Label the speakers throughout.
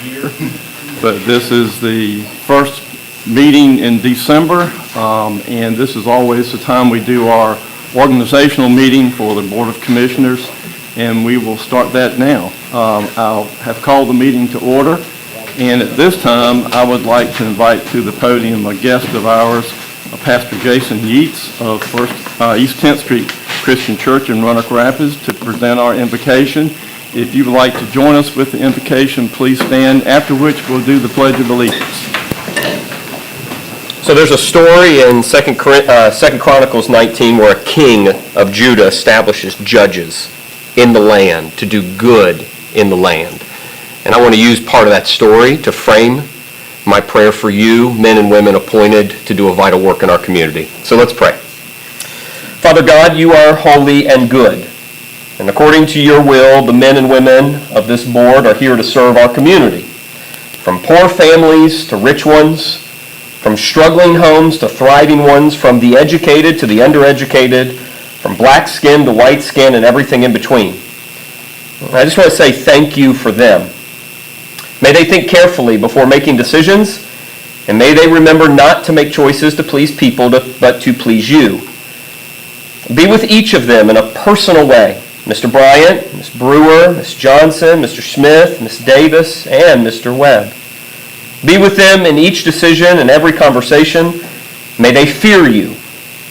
Speaker 1: year, but this is the first meeting in December, and this is always the time we do our organizational meeting for the Board of Commissioners, and we will start that now. I'll have called the meeting to order, and at this time, I would like to invite to the podium a guest of ours, Pastor Jason Yeats of East 10th Street Christian Church in Roanoke Rapids, to present our invocation. If you would like to join us with the invocation, please stand, after which we'll do the Pledge of Allegiance.
Speaker 2: So there's a story in 2 Chronicles 19 where a king of Judah establishes judges in the land to do good in the land. And I want to use part of that story to frame my prayer for you, men and women appointed to do a vital work in our community. So let's pray. Father God, you are holy and good. And according to your will, the men and women of this board are here to serve our community. From poor families to rich ones, from struggling homes to thriving ones, from the educated to the undereducated, from black skin to white skin and everything in between. I just want to say thank you for them. May they think carefully before making decisions, and may they remember not to make choices to please people, but to please you. Be with each of them in a personal way. Mr. Bryant, Ms. Brewer, Ms. Johnson, Mr. Smith, Ms. Davis, and Mr. Webb. Be with them in each decision and every conversation. May they fear you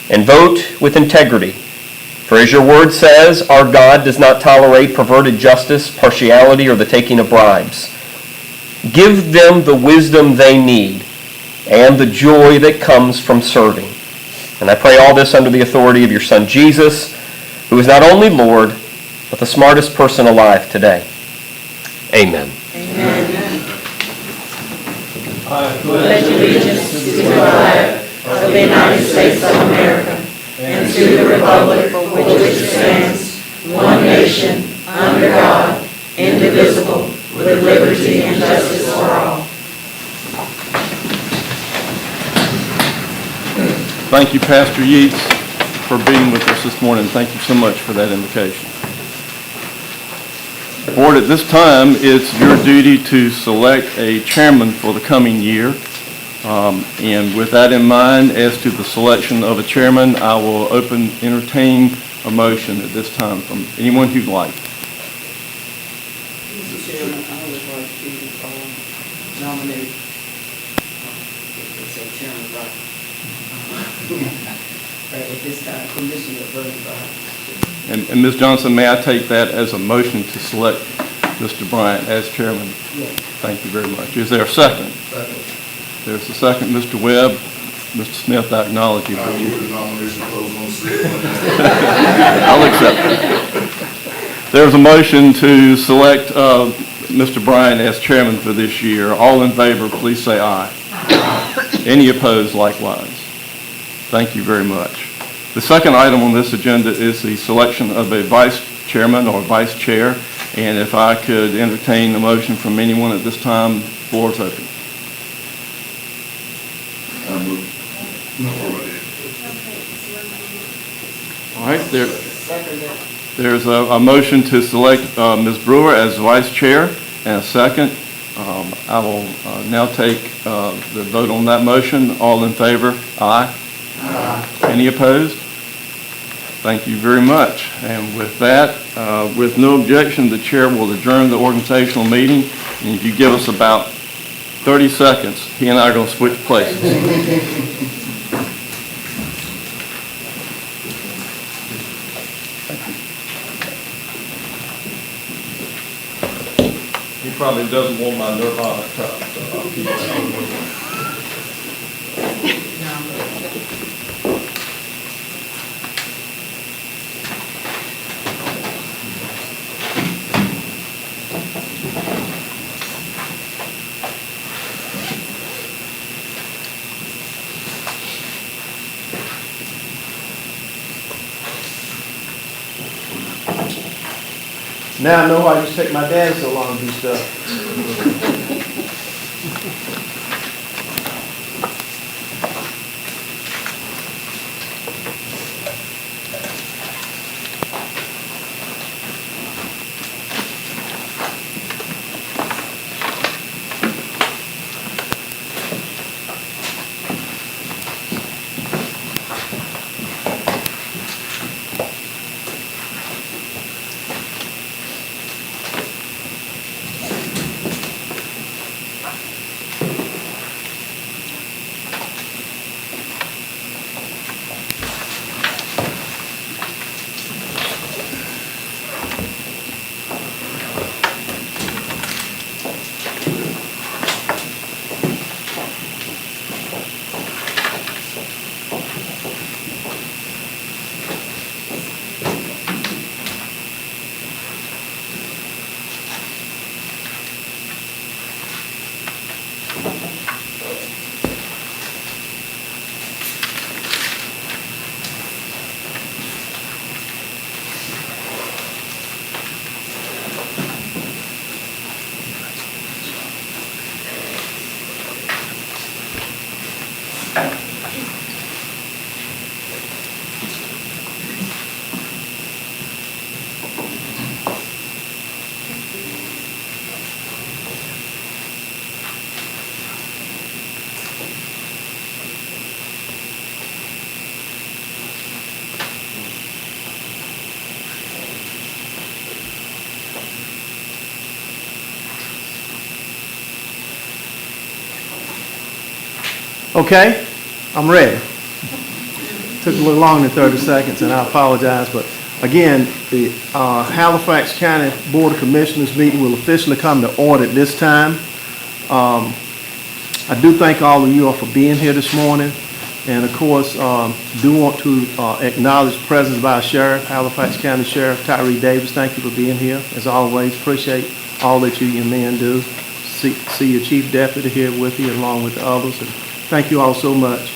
Speaker 2: and vote with integrity. For as your word says, our God does not tolerate perverted justice, partiality, or the taking of bribes. Give them the wisdom they need and the joy that comes from serving. And I pray all this under the authority of your Son Jesus, who is not only Lord, but the smartest person alive today. Amen.
Speaker 3: Amen. I pledge allegiance to the flag of the United States of America and to the republic for which it stands, one nation, under God, indivisible, with liberty and justice for all.
Speaker 1: Thank you, Pastor Yeats, for being with us this morning. Thank you so much for that invitation. Board, at this time, it's your duty to select a chairman for the coming year. And with that in mind, as to the selection of a chairman, I will entertain a motion at this time from anyone who'd like.
Speaker 4: Mr. Chairman, I would like to nominate, Chairman Rock. At this time, Commissioner Burns.
Speaker 1: And Ms. Johnson, may I take that as a motion to select Mr. Bryant as chairman?
Speaker 4: Yes.
Speaker 1: Thank you very much. Is there a second?
Speaker 5: Second.
Speaker 1: There's a second. Mr. Webb. Mr. Smith, I acknowledge you.
Speaker 5: I move the nomination close on the
Speaker 1: I'll accept it. There's a motion to select Mr. Bryant as chairman for this year. All in favor, please say aye. Any opposed, likewise. Thank you very much. The second item on this agenda is the selection of a vice chairman or vice chair. And if I could entertain a motion from anyone at this time, floor is open.
Speaker 5: I move. No,
Speaker 1: All right, there's a motion to select Ms. Brewer as vice chair and a second. I will now take the vote on that motion. All in favor? Aye. Aye. Any opposed? Thank you very much. And with that, with no objection, the chair will adjourn the organizational meeting. And if you give us about 30 seconds, he and I are going to switch places. He probably doesn't want my Nirvana cup, so I'll keep that.
Speaker 6: Now I know why it used to take my dad so long to do stuff. Okay, I'm ready. Took a little longer than 30 seconds, and I apologize, but again, the Halifax County Board of Commissioners meeting will officially come to order at this time. I do thank all of you all for being here this morning, and of course, do want to acknowledge the presence of our sheriff, Halifax County Sheriff Tyree Davis. Thank you for being here, as always. Appreciate all that you and men do. See your chief deputy here with you, along with the others, and thank you all so much.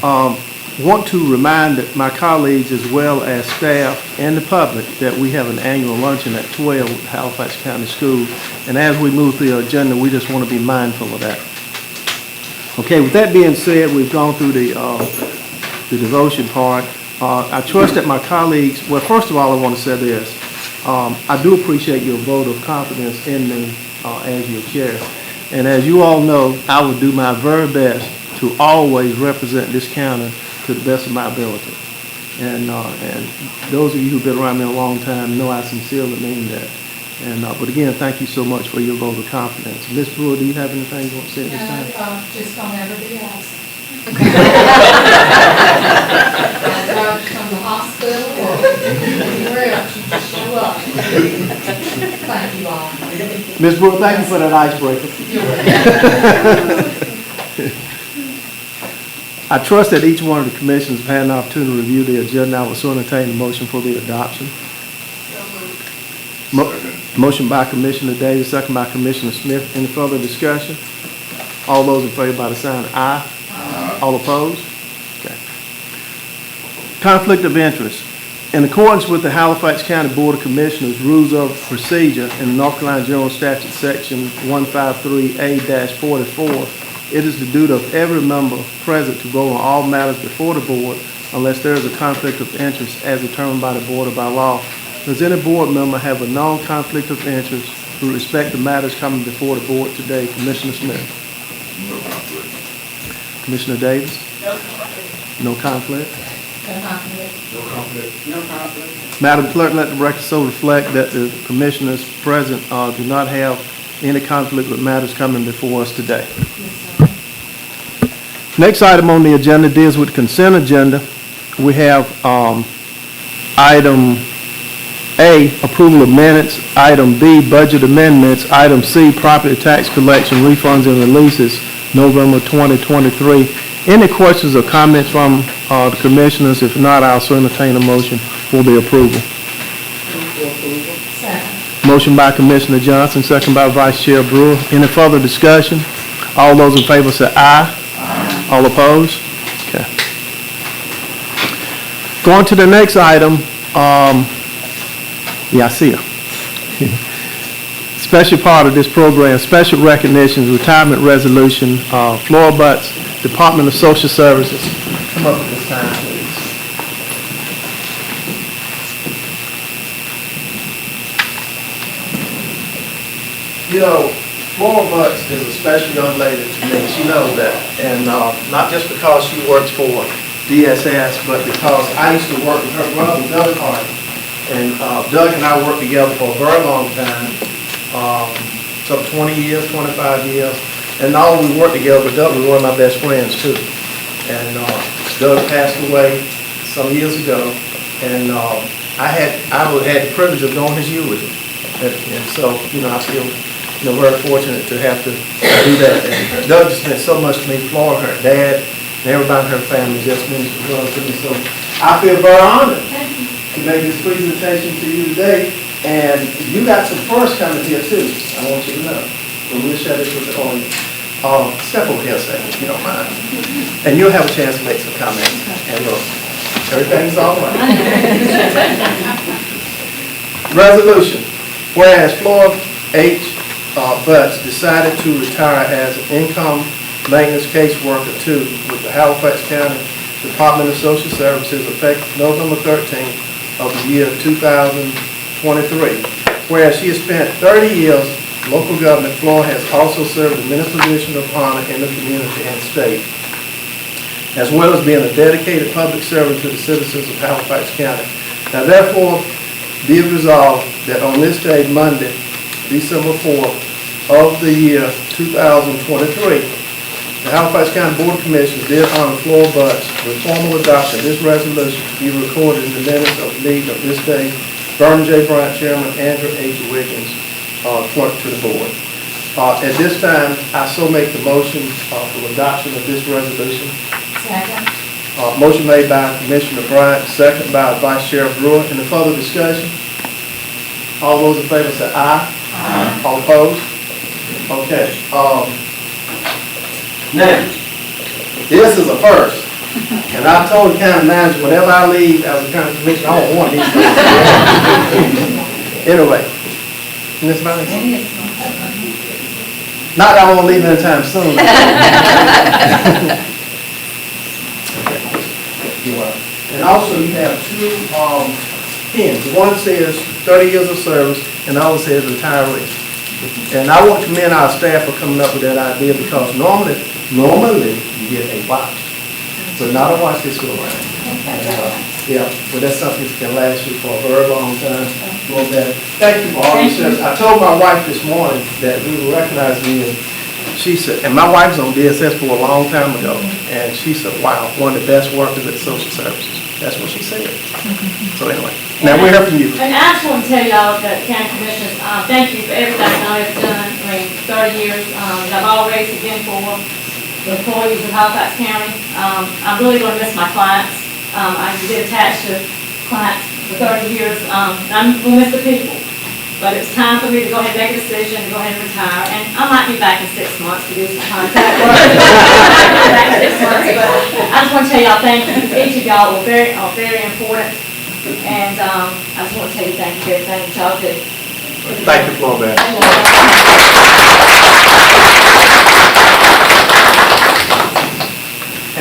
Speaker 6: Want to remind my colleagues as well as staff and the public that we have an annual luncheon at 12 at Halifax County School, and as we move through the agenda, we just want to be mindful of that. Okay, with that being said, we've gone through the devotion part. I trust that my colleagues, well, first of all, I want to say this. I do appreciate your vote of confidence in me as your chair. And as you all know, I will do my very best to always represent this county to the best of my ability. And those of you who've been around me a long time know I sincerely mean that. And but again, thank you so much for your vote of confidence. Ms. Brewer, do you have anything you want to say at this time?
Speaker 7: Just don't ever be asked. From the hospital or anywhere else, you just show up. Thank you all.
Speaker 6: Ms. Brewer, thank you for that icebreaker. I trust that each one of the commissioners have had an opportunity to review the agenda. I will soon entertain the motion for the adoption. Motion by Commissioner Davis, second by Commissioner Smith. Any further discussion? All those in favor by the sign of aye. Aye. All opposed? Okay. Conflict of interest. In accordance with the Halifax County Board of Commissioners Rules of Procedure in the North Carolina General Statute Section 153A-44, it is the duty of every member present to vote on all matters before the board unless there is a conflict of interest as determined by the board or by law. Does any board member have a known conflict of interest with respect to matters coming before the board today? Commissioner Smith?
Speaker 5: No conflict.
Speaker 6: Commissioner Davis?
Speaker 3: No conflict.
Speaker 6: No conflict?
Speaker 7: No conflict.
Speaker 4: No conflict.
Speaker 6: Madam Clerk, let the record so reflect that the commissioners present do not have any conflict with matters coming before us today. Next item on the agenda deals with the consent agenda. We have item A, approval of minutes, item B, budget amendments, item C, property tax collection, refunds and releases, November 2023. Any questions or comments from the commissioners? If not, I'll soon entertain a motion for the approval.
Speaker 7: Second.
Speaker 6: Motion by Commissioner Johnson, second by Vice Chair Brewer. Any further discussion? All those in favor say aye. Aye. All opposed? Okay. Going to the next item, yeah, I see her. Special part of this program, special recognitions, retirement resolution, Flora Butts, Department of Social Services. Come up at this time, please. You know, Flora Butts is a special young lady to me. She knows that. And not just because she works for DSS, but because I used to work with her brother, Doug Hardy. And Doug and I worked together for a very long time, some 20 years, 25 years. And not only we worked together, but Doug was one of my best friends too. And Doug passed away some years ago, and I had the privilege of knowing his eulogy. And so, you know, I feel, you know, very fortunate to have to do that. And Doug just meant so much to me. Flora, her dad, and everybody in her family just meant well to me. So I feel very honored to make this presentation to you today. And you got some first coming here too, I want you to know. So we'll share this with the audience. Step over here a second, if you don't mind. And you'll have a chance to make some comments. And look, everything's all right. Resolution. Whereas Flora H. Butts decided to retire as an income maintenance caseworker too with the Halifax County Department of Social Services effective November 13th of the year 2023. Whereas she has spent 30 years in local government, Flora has also served in many positions of honor in the community and state, as well as being a dedicated public servant to the citizens of Halifax County. Now therefore, be it resolved that on this day, Monday, December 4th of the year 2023, The Halifax County Board of Commissioners did honor Floor Butts with formal adoption of this resolution to be recorded in the minutes of the meeting of this day. Vernon J. Bryant, Chairman, Andrew H. Wiggins, clerk to the board. At this time, I so make the motion for adoption of this resolution.
Speaker 7: Second.
Speaker 6: Motion made by Commissioner Bryant, second by Vice Sheriff Brewer. Any further discussion? All those in favor say aye. Aye. All opposed? Okay. Now, this is a first. And I told the county manager, whenever I leave as a county commissioner, I don't want these things. Anyway, Ms. Banks? Not that I won't leave anytime soon. And also you have two pins. One says 30 years of service and the other says retiree. And I want to commend our staff for coming up with that idea because normally you get a watch, but not a watch this go around. Yeah, but that's something that can last you for a very long time. Well, thank you for all your service. I told my wife this morning that we will recognize me, and she said, and my wife was on DSS for a long time ago, and she said, wow, one of the best workers at social services. That's what she said. So anyway, now we're here from you.
Speaker 8: And I just want to tell y'all that county commissioners, thank you for everything y'all have done. I mean, 30 years, I've always been for the employees of Halifax County. I'm really going to miss my clients. I get attached to clients for 30 years. I'm going to miss the people. But it's time for me to go ahead and make a decision, to go ahead and retire. And I might be back in 6 months to do some contract work. I might be back in 6 months, but I just want to tell y'all thank you. Each of y'all are very important. And I just want to tell you thank you for everything that y'all do.
Speaker 6: Thank you, Florida.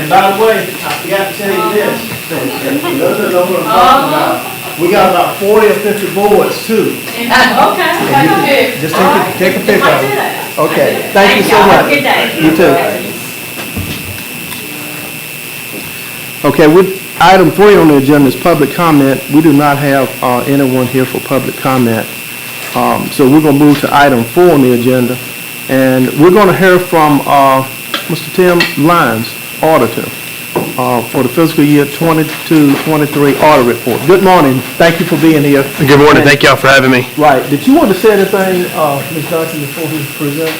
Speaker 6: And by the way, I forgot to tell you this. And you know what I'm talking about. We got about 40 or 50 boards too.
Speaker 8: Okay.
Speaker 6: Just take a picture
Speaker 8: I
Speaker 6: of
Speaker 8: do
Speaker 6: it.
Speaker 8: that.
Speaker 6: Okay, thank you so
Speaker 8: y'all.
Speaker 6: much.
Speaker 8: Have a good day.
Speaker 6: You too. Okay, item 3 on the agenda is public comment. We do not have anyone here for public comment. So we're going to move to item 4 on the agenda. And we're going to hear from Mr. Tim Lyons, auditor, for the fiscal year 22-23 audit report. Good morning. Thank you for being here.
Speaker 9: Good morning. Thank y'all for having me.
Speaker 6: Right. Did you want to say anything, Ms. Johnson, before we present?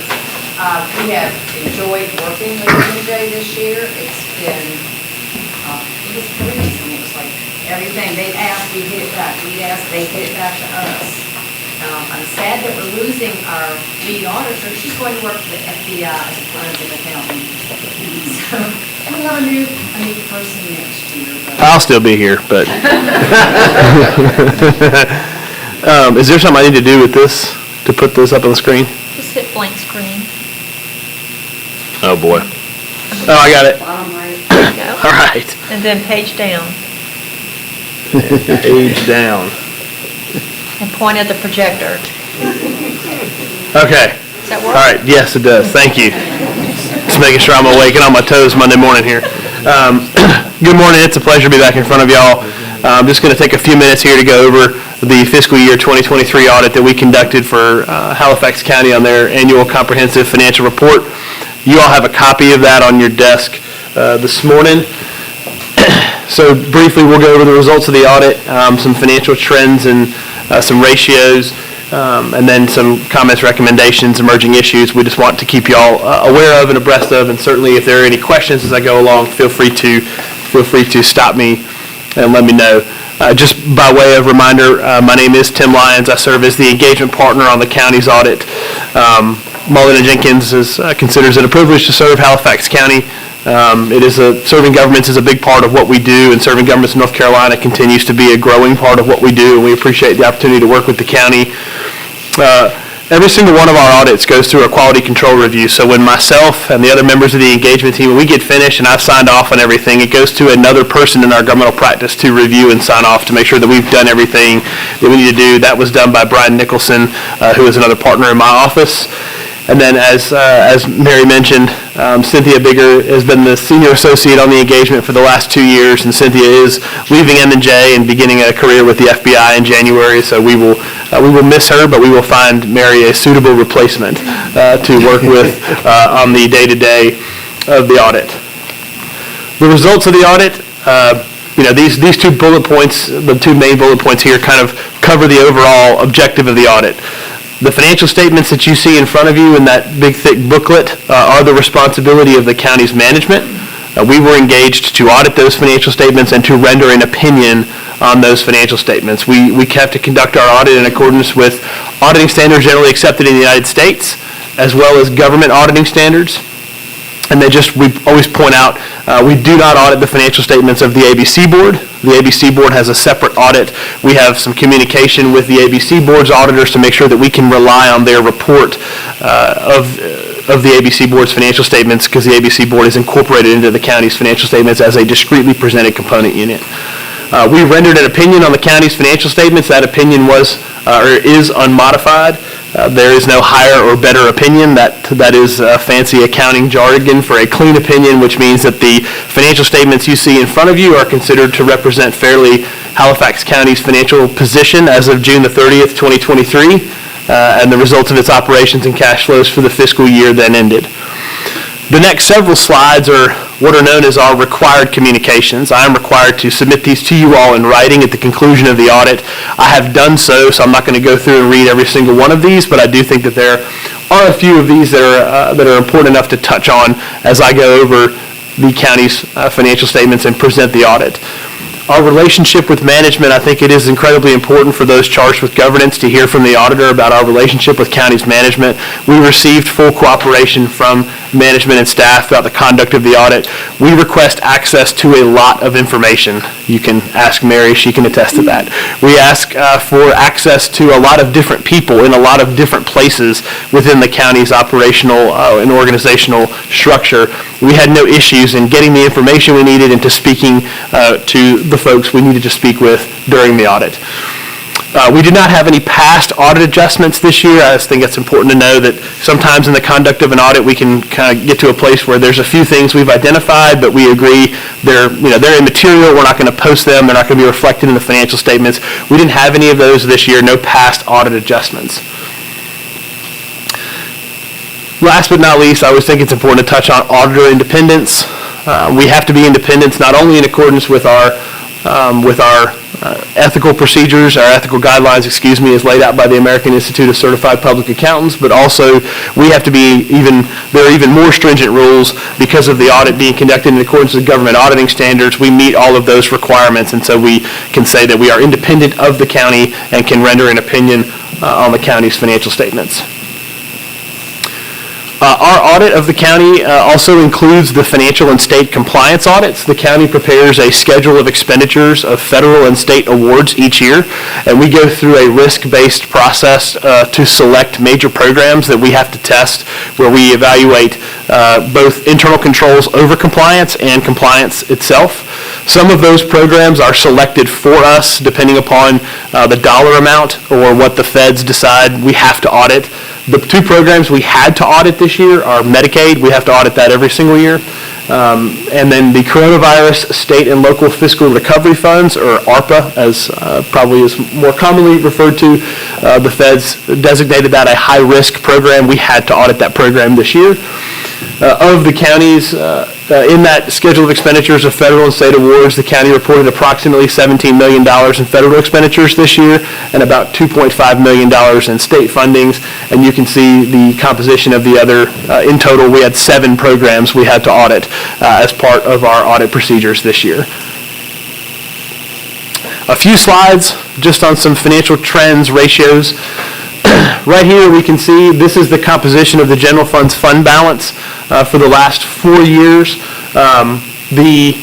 Speaker 10: We have enjoyed working with MJ this year. It's been, it was amazing. It was like everything they asked, we hit it back. We asked, they hit it back to us. I'm sad that we're losing our lead auditor. She's going to work for the FBI as a forensic accountant. So we'll have a new person next year. But
Speaker 9: I'll still be here, but is there something I need to do with this to put this up on the screen?
Speaker 11: Just hit blank screen.
Speaker 9: Oh boy. Oh, I got it.
Speaker 10: bottom right.
Speaker 11: There you go.
Speaker 9: All right.
Speaker 11: And then page down.
Speaker 9: Page down.
Speaker 11: And point at the projector.
Speaker 9: Okay.
Speaker 11: Does that work?
Speaker 9: All right. Yes, it does. Thank you. Just making sure I'm awake and on my toes Monday morning here. Good morning. It's a pleasure to be back in front of y'all. I'm just going to take a few minutes here to go over the fiscal year 2023 audit that we conducted for Halifax County on their annual comprehensive financial report. You all have a copy of that on your desk this morning. So briefly, we'll go over the results of the audit, some financial trends and some ratios, and then some comments, recommendations, emerging issues we just want to keep you all aware of and abreast of. And certainly, if there are any questions as I go along, feel free to stop me and let me know. Just by way of reminder, my name is Tim Lyons. I serve as the engagement partner on the county's audit. Mullen & Jenkins considers it a privilege to serve Halifax County. Serving governments is a big part of what we do, and serving governments in North Carolina continues to be a growing part of what we do, and we appreciate the opportunity to work with the county. Every single one of our audits goes through a quality control review, so when myself and the other members of the engagement team, when we get finished and I've signed off on everything, it goes to another person in our governmental practice to review and sign off to make sure that we've done everything that we need to do. That was done by Brian Nicholson, who is another partner in my office. And then as Mary mentioned, Cynthia Bigger has been the senior associate on the engagement for the last 2 years, and Cynthia is leaving M&J and beginning a career with the FBI in January, so we will miss her, but we will find Mary a suitable replacement to work with on the day-to-day. of the audit. The results of the audit, these two bullet points, the two main bullet points here kind of cover the overall objective of the audit. The financial statements that you see in front of you in that big thick booklet are the responsibility of the county's management. We were engaged to audit those financial statements and to render an opinion on those financial statements. We have to conduct our audit in accordance with auditing standards generally accepted in the United States, as well as government auditing standards. And we always point out, we do not audit the financial statements of the ABC Board. The ABC Board has a separate audit. We have some communication with the ABC Board's auditors to make sure that we can rely on their report of the ABC Board's financial statements, because the ABC Board is incorporated into the county's financial statements as a discretely presented component unit. We rendered an opinion on the county's financial statements. That opinion is unmodified. There is no higher or better opinion. That is fancy accounting jargon for a clean opinion, which means that the financial statements you see in front of you are considered to represent fairly Halifax County's financial position as of June the 30th, 2023, and the results of its operations and cash flows for the fiscal year then ended. The next several slides are what are known as our required communications. I am required to submit these to you all in writing at the conclusion of the audit. I have done so I'm not going to go through and read every single one of these, but I do think that there are a few of these that are important enough to touch on as I go over the county's financial statements and present the audit. Our relationship with management, I think it is incredibly important for those charged with governance to hear from the auditor about our relationship with county's management. We received full cooperation from management and staff throughout the conduct of the audit. We request access to a lot of information. You can ask Mary, she can attest to that. We ask for access to a lot of different people in a lot of different places within the county's operational and organizational structure. We had no issues in getting the information we needed and to speaking to the folks we needed to speak with during the audit. We did not have any past audit adjustments this year. I just think it's important to know that sometimes in the conduct of an audit we can kind of get to a place where there's a few things we've identified, but we agree they're immaterial. We're not going to post them. They're not going to be reflected in the financial statements. We didn't have any of those this year, no past audit adjustments. Last but not least, I always think it's important to touch on auditor independence. We have to be independent, not only in accordance with our ethical procedures, our ethical guidelines, as laid out by the American Institute of Certified Public Accountants, but also we have to there are even more stringent rules because of the audit being conducted in accordance with government auditing standards. We meet all of those requirements, and so we can say that we are independent of the county and can render an opinion on the county's financial statements. Our audit of the county also includes the financial and state compliance audits. The county prepares a schedule of expenditures of federal and state awards each year, and we go through a risk-based process to select major programs that we have to test, where we evaluate both internal controls over compliance and compliance itself. Some of those programs are selected for us depending upon the dollar amount or what the feds decide we have to audit. The two programs we had to audit this year are Medicaid. We have to audit that every single year. And then the Coronavirus State and Local Fiscal Recovery Funds, or ARPA, as probably is more commonly referred to. The feds designated that a high-risk program. We had to audit that program this year. Of the counties, in that schedule of expenditures of federal and state awards, the county reported approximately $17 million in federal expenditures this year and about $2.5 million in state fundings. And you can see the composition of the other. In total, we had 7 programs we had to audit as part of our audit procedures this year. A few slides just on some financial trends, ratios. Right here we can see this is the composition of the general fund's fund balance for the last 4 years. The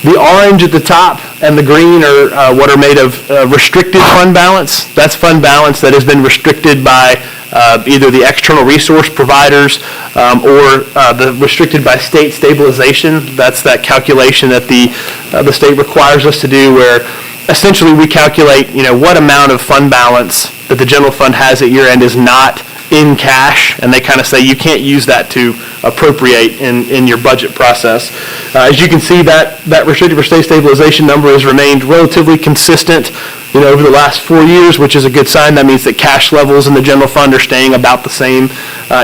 Speaker 9: orange at the top and the green are what are made of restricted fund balance. That's fund balance that has been restricted by either the external resource providers or restricted by state stabilization. That's that calculation that the state requires us to do, where essentially we calculate what amount of fund balance that the general fund has at year end is not in cash, and they kind of say you can't use that to appropriate in your budget process. As you can see, that restricted for state stabilization number has remained relatively consistent over the last 4 years, which is a good sign. That means that cash levels in the general fund are staying about the same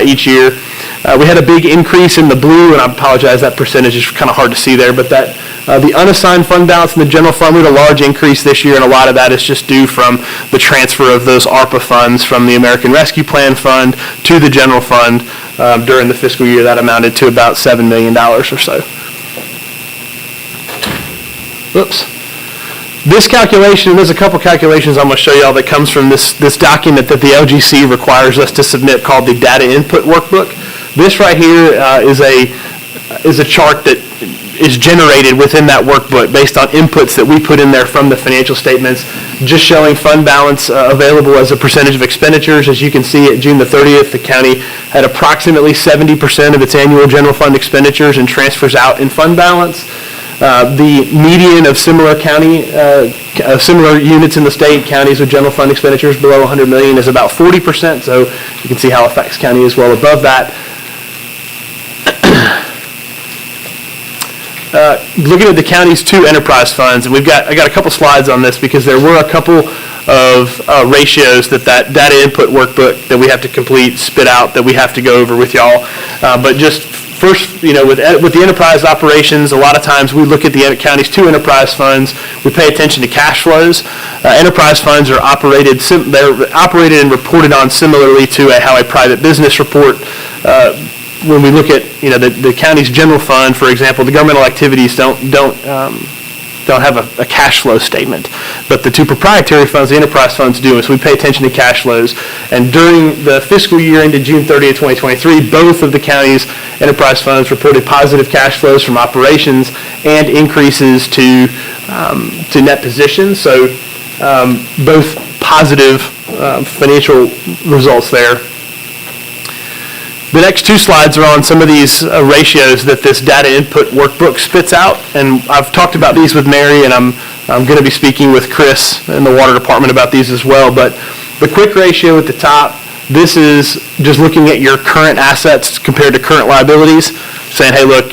Speaker 9: each year. We had a big increase in the blue, and I apologize, that percentage is kind of hard to see there, but that the unassigned fund balance in the general fund, we had a large increase this year, and a lot of that is just due from the transfer of those ARPA funds from the American Rescue Plan Fund to the general fund during the fiscal year. That amounted to about $7 million or so. Whoops. This calculation, there's a couple calculations I'm going to show y'all that comes from this document that the LGC requires us to submit called the Data Input Workbook. This right here is a chart that is generated within that workbook based on inputs that we put in there from the financial statements, just showing fund balance available as a percentage of expenditures. As you can see, at June the 30th, the county had approximately 70% of its annual general fund expenditures and transfers out in fund balance. The median of similar similar units in the state, counties with general fund expenditures below $100 million, is about 40%. So you can see Halifax County is well above that. Looking at the county's two enterprise funds, and I got a couple slides on this because there were a couple of ratios that data input workbook that we have to complete, spit out, that we have to go over with y'all. But just first, with the enterprise operations, a lot of times we look at the county's two enterprise funds. We pay attention to cash flows. Enterprise funds are operated and reported on similarly to how a private business report. When we look at the county's general fund, for example, the governmental activities don't have a cash flow statement, but the two proprietary funds, the enterprise funds, do. So we pay attention to cash flows. And during the fiscal year ended June 30th, 2023, both of the county's enterprise funds reported positive cash flows from operations and increases to net positions. So both positive financial results there. The next two slides are on some of these ratios that this data input workbook spits out, and I've talked about these with Mary, and I'm going to be speaking with Chris in the water department about these as well. But the quick ratio at the top, this is just looking at your current assets compared to current liabilities, saying, hey, look,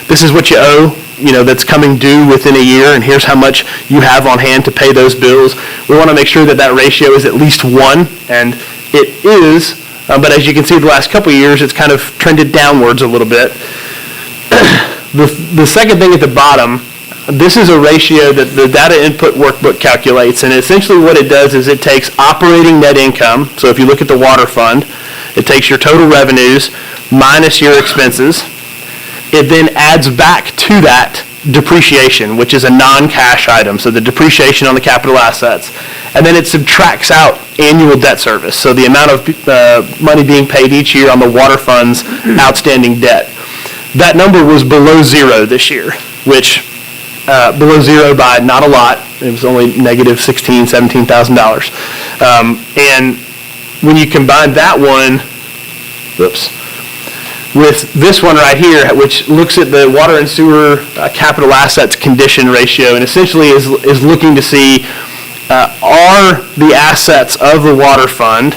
Speaker 9: this is what you owe, that's coming due within a year, and here's how much you have on hand to pay those bills. We want to make sure that that ratio is at least 1, and it is. But as you can see, the last couple of years, it's kind of trended downwards a little bit. The second thing at the bottom, this is a ratio that the data input workbook calculates, and essentially what it does is it takes operating net income. So if you look at the water fund, it takes your total revenues minus your expenses. It then adds back to that depreciation, which is a non-cash item, so the depreciation on the capital assets. And then it subtracts out annual debt service, so the amount of money being paid each year on the water fund's outstanding debt. That number was below zero this year, which below zero by not a lot. It was only negative $16,000, $17,000. And when you combine that one, with this one right here, which looks at the water and sewer capital assets condition ratio, and essentially is looking to see, are the assets of the water fund,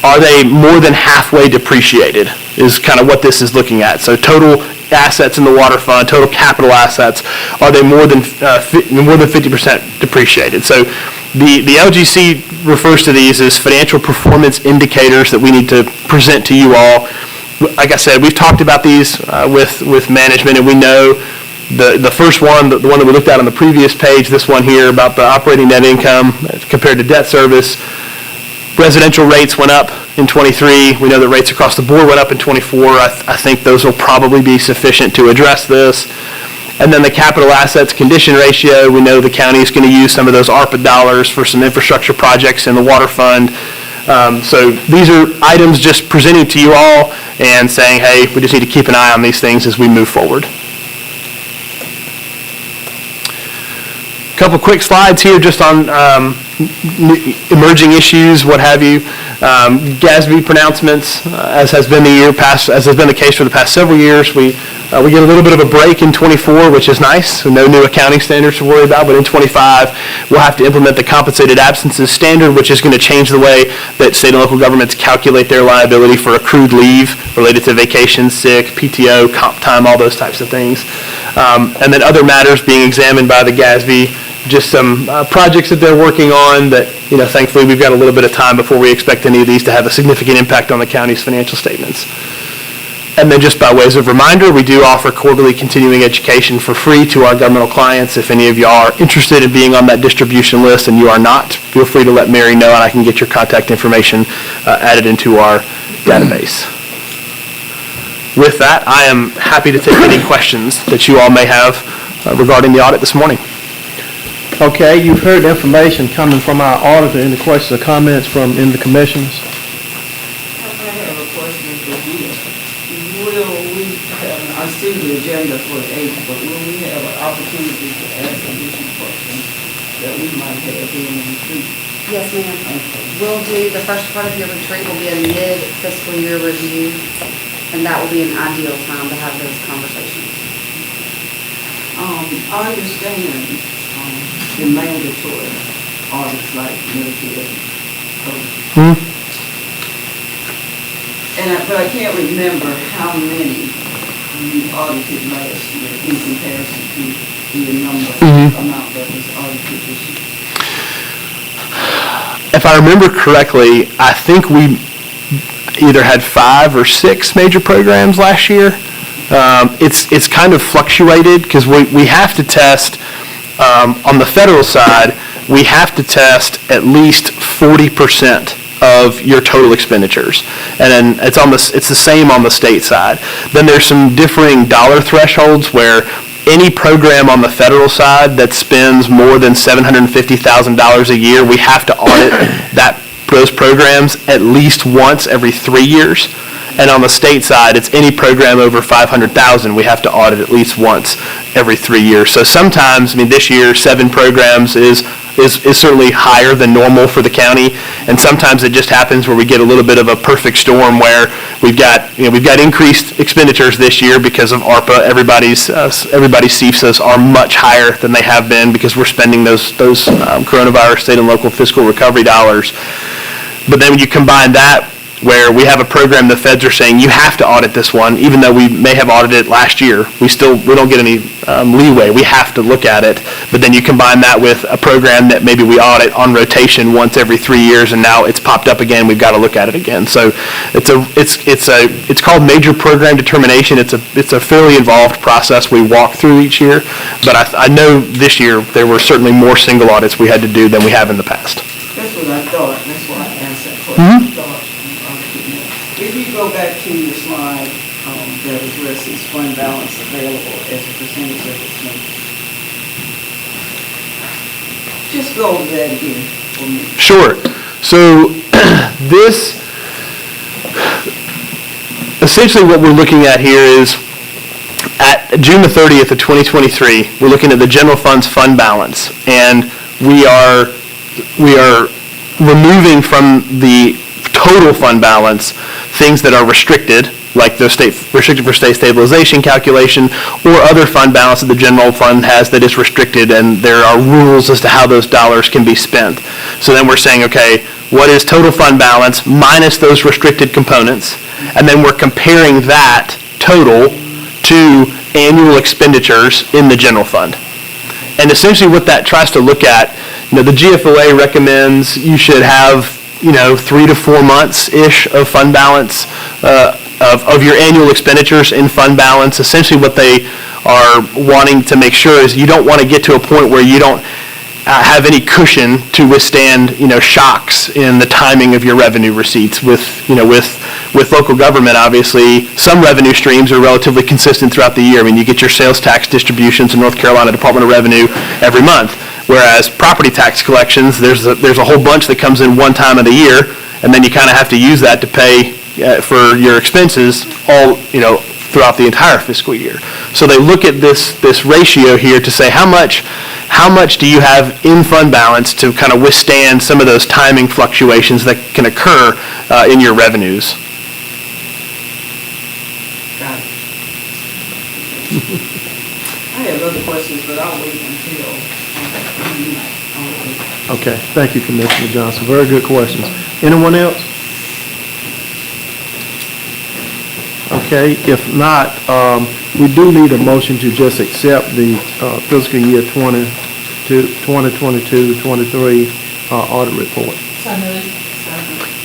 Speaker 9: are they more than halfway depreciated, is kind of what this is looking at. So total assets in the water fund, total capital assets, are they more than 50% depreciated? So the LGC refers to these as financial performance indicators that we need to present to you all. Like I said, we've talked about these with management, and we know the first one, the one that we looked at on the previous page, this one here about the operating net income compared to debt service. Residential rates went up in 23. We know that rates across the board went up in 24. I think those will probably be sufficient to address this. And then the capital assets condition ratio, we know the county is going to use some of those ARPA dollars for some infrastructure projects in the water fund. So these are items just presenting to you all and saying, hey, we just need to keep an eye on these things as we move forward. A couple quick slides here just on emerging issues, what have you. GASB pronouncements, as has been the case for the past several years. We get a little bit of a break in 24, which is nice. So no new accounting standards to worry about, but in 25, we'll have to implement the compensated absences standard, which is going to change the way that state and local governments calculate their liability for accrued leave related to vacation, sick, PTO, comp time, all those types of things. And then other matters being examined by the GASB, just some projects that they're working on that, thankfully we've got a little bit of time before we expect any of these to have a significant impact on the county's financial statements. And then just by ways of reminder, we do offer quarterly continuing education for free to our governmental clients. If any of you are interested in being on that distribution list and you are not, feel free to let Mary know and I can get your contact information added into our database. With that, I am happy to take any questions that you all may have regarding the audit this morning.
Speaker 6: Okay, you've heard the information coming from our auditor. Any questions or comments from in the commissioners?
Speaker 4: I have a question for you. Will we have, I see the agenda for the 8th, but will we have an opportunity to ask additional questions that we might have during the retreat?
Speaker 10: Yes, ma'am. We'll do, the first part of your retreat will be a mid-fiscal year review, and that will be an ideal time to have those conversations.
Speaker 4: I understand the mandatory audits like Medicare. But I can't remember how many you audited last year in comparison to the amount that was audited this year.
Speaker 9: If I remember correctly, I think we either had 5 or 6 major programs last year. It's kind of fluctuated because we have to test, on the federal side, we have to test at least 40% of your total expenditures. And then it's the same on the state side. Then there's some differing dollar thresholds where any program on the federal side that spends more than $750,000 a year, we have to audit those programs at least once every 3 years. And on the state side, it's any program over $500,000, we have to audit at least once every 3 years. So sometimes, this year, 7 programs is certainly higher than normal for the county, and sometimes it just happens where we get a little bit of a perfect storm where we've got increased expenditures this year because of ARPA. Everybody's CFSAs are much higher than they have been because we're spending those coronavirus state and local fiscal recovery dollars. But then when you combine that where we have a program the feds are saying you have to audit this one, even though we may have audited it last year, we don't get any leeway. We have to look at it. But then you combine that with a program that maybe we audit on rotation once every 3 years, and now it's popped up again. We've got to look at it again. So it's called major program determination. It's a fairly involved process we walk through each year. But I know this year there were certainly more single audits we had to do than we have in the past.
Speaker 4: That's what I thought. That's why I asked that question. If you go back to your slide that addresses fund balance available as a percentage of expenses, just go over that again for me.
Speaker 9: Sure. So essentially what we're looking at here is at June the 30th of 2023, we're looking at the general fund's fund balance, and we are removing from the total fund balance things that are restricted, like the restricted for state stabilization calculation, or other fund balance that the general fund has that is restricted, and there are rules as to how those dollars can be spent. So then we're saying, okay, what is total fund balance minus those restricted components, and then we're comparing that total to annual expenditures in the general fund. And essentially what that tries to look at, the GFOA recommends you should have 3 to 4 months-ish of fund balance, of your annual expenditures in fund balance. Essentially what they are wanting to make sure is you don't want to get to a point where you don't have any cushion to withstand, shocks in the timing of your revenue receipts. With local government, obviously, some revenue streams are relatively consistent throughout the year. You get your sales tax distributions in North Carolina Department of Revenue every month. Whereas property tax collections, there's a whole bunch that comes in one time of the year, and then you kind of have to use that to pay for your expenses all, throughout the entire fiscal year. So they look at this ratio here to say how much do you have in fund balance to kind of withstand some of those timing fluctuations that can occur in your revenues.
Speaker 4: Got it. I have other questions, but I'll wait until
Speaker 6: Okay, thank you, Commissioner Johnson. Very good questions. Anyone else? Okay, if not, we do need a motion to just accept the fiscal year 2022-23 audit report.
Speaker 7: So moved.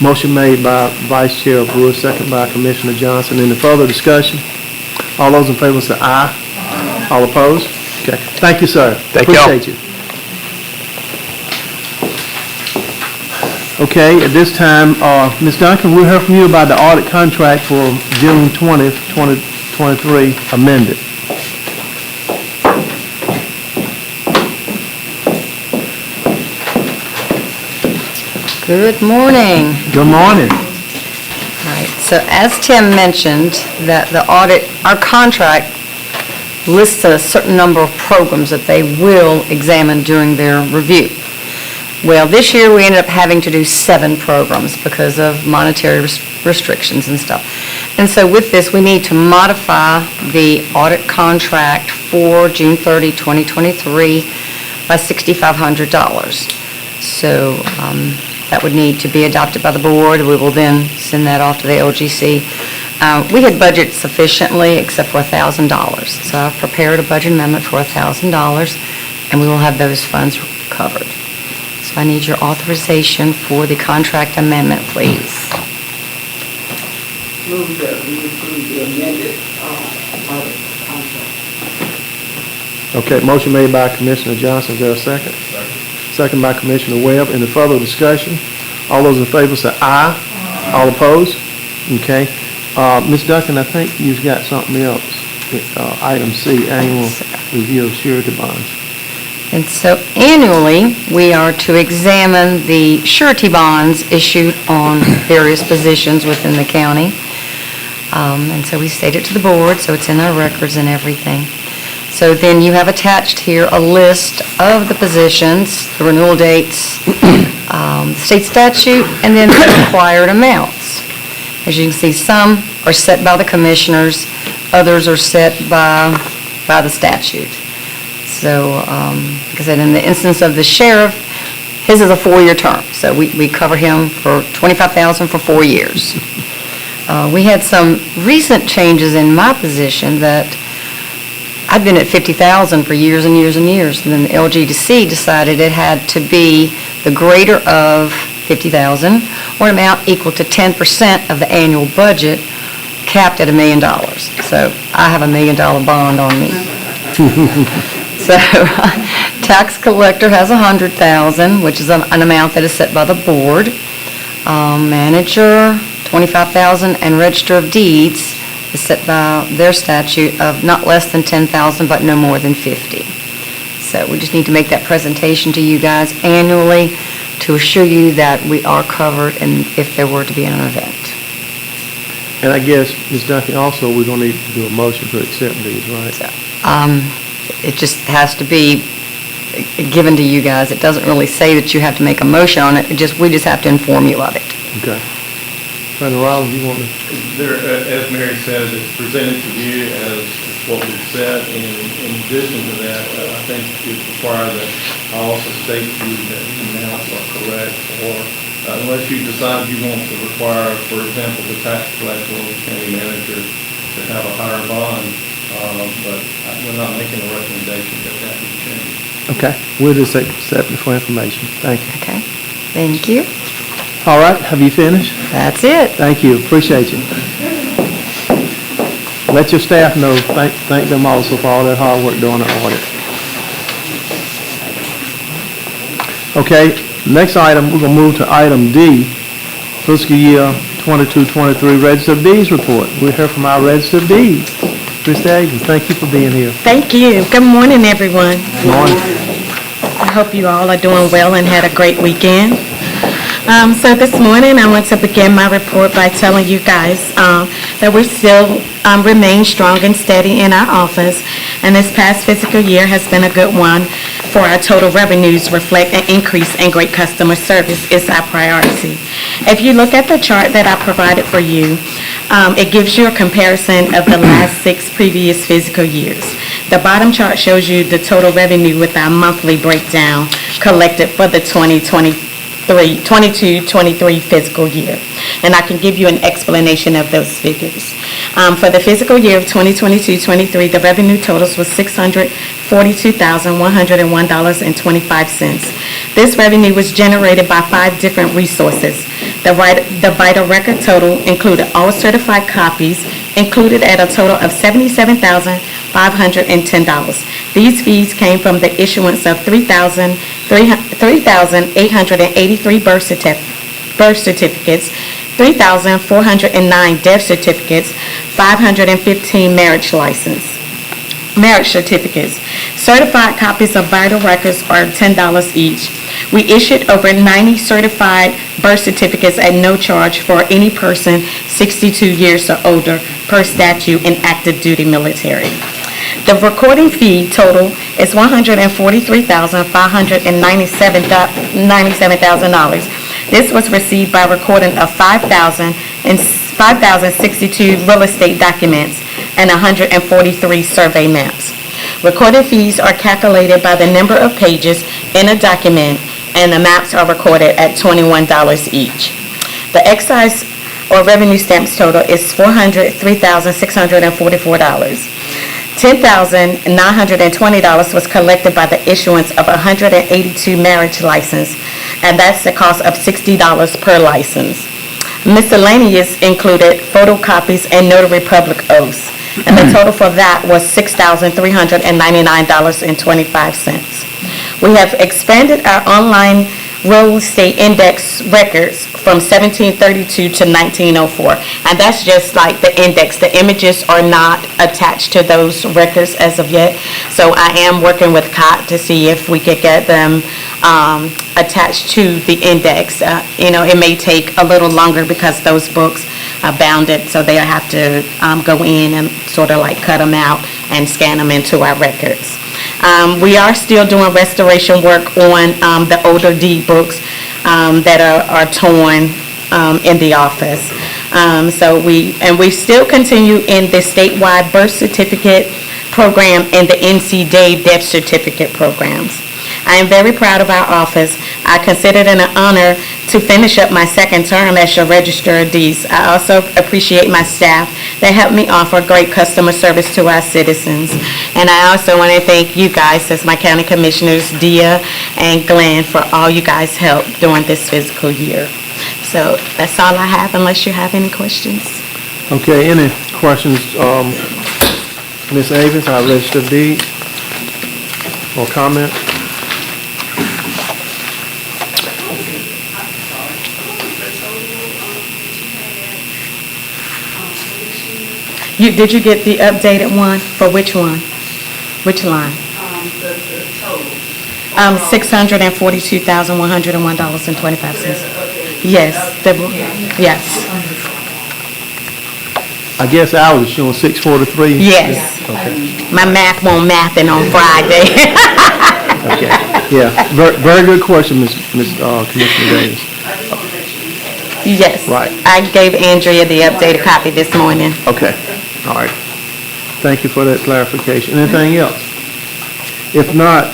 Speaker 6: Motion made by Vice Chair Brewer, second by Commissioner Johnson. Any further discussion? All those in favor say aye. All opposed? Okay. Thank you, sir.
Speaker 9: Thank y'all.
Speaker 6: Appreciate you. Okay, at this time, Ms. Duncan, we'll hear from you about the audit contract for June 20th, 2023 amended.
Speaker 12: Good morning.
Speaker 6: Good morning.
Speaker 12: All right, so as Tim mentioned, that the audit, our contract lists a certain number of programs that they will examine during their review. Well, this year we ended up having to do 7 programs because of monetary restrictions and stuff. And so with this, we need to modify the audit contract for June 30, 2023 by $6,500. So that would need to be adopted by the board. We will then send that off to the LGC. We had budgeted sufficiently except for $1,000. So I've prepared a budget amendment for $1,000, and we will have those funds covered. So I need your authorization for the contract amendment, please.
Speaker 4: Move that we approve the amended audit contract.
Speaker 6: Okay, motion made by Commissioner Johnson. Is there a second? Second by Commissioner Webb. Any further discussion? All those in favor say aye. All opposed? Okay. Ms. Duncan, I think you've got something else. Item C, annual review of surety bonds.
Speaker 12: And so annually, we are to examine the surety bonds issued on various positions within the county. And so we state it to the board, so it's in our records and everything. So then you have attached here a list of the positions, the renewal dates, the state statute, and then the required amounts. As you can see, some are set by the commissioners, others are set by the statute. So, like I said, in the instance of the sheriff, his is a 4-year term, so we cover him for $25,000 for 4 years. We had some recent changes in my position that I'd been at $50,000 for years and years and years, and then the LGC decided it had to be the greater of $50,000 or an amount equal to 10% of the annual budget, capped at $1 million. So I have $1 million bond on me. So tax collector has $100,000, which is an amount that is set by the board. Manager, $25,000, and register of deeds is set by their statute of not less than $10,000, but no more than $50,000. So we just need to make that presentation to you guys annually to assure you that we are covered and if there were to be an event.
Speaker 6: And I guess, Ms. Duncan, also, we're going to need to do a motion to accept these, right?
Speaker 12: So, it just has to be given to you guys. It doesn't really say that you have to make a motion on it. We just have to inform you of it.
Speaker 6: Okay. Senator Rollins, you want to?
Speaker 1: There, as Mary said, it's presented to you as what we've said, and in addition to that, I think it's required that I also state to you that the amounts are correct, or unless you decide you want to require, for example, the tax collector or the county manager to have a higher bond, but we're not making a recommendation that that be changed.
Speaker 6: Okay, we'll just accept it for information. Thank you.
Speaker 12: Okay? Thank you.
Speaker 6: All right, have you finished?
Speaker 12: That's it.
Speaker 6: Thank you, appreciate you. Let your staff know, thank them also for all their hard work during the audit. Okay, next item, we're going to move to item D, fiscal year 22-23 Register of Deeds report. We'll hear from our Register of Deeds. Mr. Agnes, thank you for being here.
Speaker 13: Thank you. Good morning, everyone.
Speaker 6: Good morning.
Speaker 13: I hope you all are doing well and had a great weekend. So this morning, I want to begin my report by telling you guys that we still remain strong and steady in our office, and this past fiscal year has been a good one for our total revenues reflect an increase in great customer service is our priority. If you look at the chart that I provided for you, it gives you a comparison of the last 6 previous fiscal years. The bottom chart shows you the total revenue with our monthly breakdown collected for the 22-23 fiscal year. And I can give you an explanation of those figures. For the fiscal year of 2022-23, the revenue totals was $642,101.25. This revenue was generated by 5 different resources. The vital record total included all certified copies, included at a total of $77,510. These fees came from the issuance of 3,883 birth certificates, 3,409 death certificates, 515 marriage certificates. Certified copies of vital records are $10 each. We issued over 90 certified birth certificates at no charge for any person 62 years or older per statute in active duty military. The recording fee total is $143,597. This was received by recording of 5,062 real estate documents and 143 survey maps. Recording fees are calculated by the number of pages in a document, and the maps are recorded at $21 each. The excise or revenue stamps total is $403,644. $10,920 was collected by the issuance of 182 marriage licenses, and that's the cost of $60 per license. Miscellaneous included photocopies and notary public oaths, and the total for that was $6,399.25. We have expanded our online real estate index records from 1732 to 1904, and that's just like the index. The images are not attached to those records as of yet, so I am working with COT to see if we could get them attached to the index. It may take a little longer because those books are bounded, so they'll have to go in and sort of like cut them out and scan them into our records. We are still doing restoration work on the older deed books that are torn in the office. We still continue in the statewide birth certificate program and the NC DAVE death certificate programs. I am very proud of our office. I consider it an honor to finish up my second term as your Register of Deeds. I also appreciate my staff that help me offer great customer service to our citizens. And I also want to thank you guys as my county commissioners, Dia and Glenn, for all you guys' help during this fiscal year. So that's all I have, unless you have any questions.
Speaker 6: Okay, any questions, Ms. Avis, our Register of Deeds, or comment?
Speaker 13: Did you get the updated one? For which one? Which line?
Speaker 4: The total.
Speaker 13: $642,101.25. Yes, yes,
Speaker 6: I guess ours is showing 643.
Speaker 13: yes.
Speaker 6: Okay,
Speaker 13: My math won't mathing on Friday.
Speaker 6: okay, yeah, very good question, Ms. Commissioner Davis.
Speaker 13: Yes.
Speaker 6: Right.
Speaker 13: I gave Andrea the updated copy this morning.
Speaker 6: Okay, all right. Thank you for that clarification. Anything else? If not,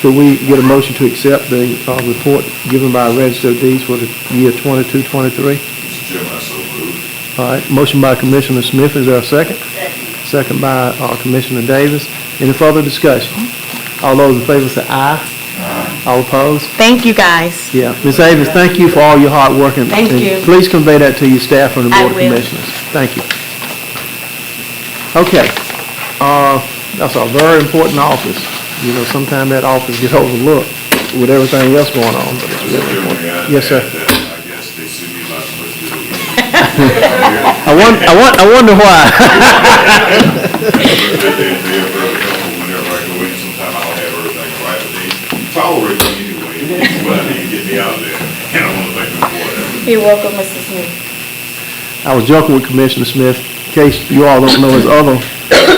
Speaker 6: could we get a motion to accept the report given by Register of Deeds for the year 22-23?
Speaker 5: Mr. Chairman, I so move.
Speaker 6: All right, motion by Commissioner Smith, is there a second? Second by Commissioner Davis. Any further discussion? All those in favor say aye. All opposed?
Speaker 13: Thank you, guys.
Speaker 6: Yeah, Ms. Davis, thank you for all your hard work.
Speaker 13: Thank you.
Speaker 6: Please convey that to your staff and the
Speaker 13: I
Speaker 6: Board of
Speaker 13: will.
Speaker 6: Commissioners. Thank you. Okay, that's a very important office. Sometimes that office gets overlooked with everything else going on. But it's really important. Yes, sir.
Speaker 5: I guess they see me about as much as they do.
Speaker 6: I wonder why.
Speaker 5: Whenever I go in, sometimes I don't have everything right, but they tolerate me anyway. But I need to get me out there, and I want to thank them for that.
Speaker 13: You're welcome, Mr. Smith.
Speaker 6: I was joking with Commissioner Smith. In case you all don't know his other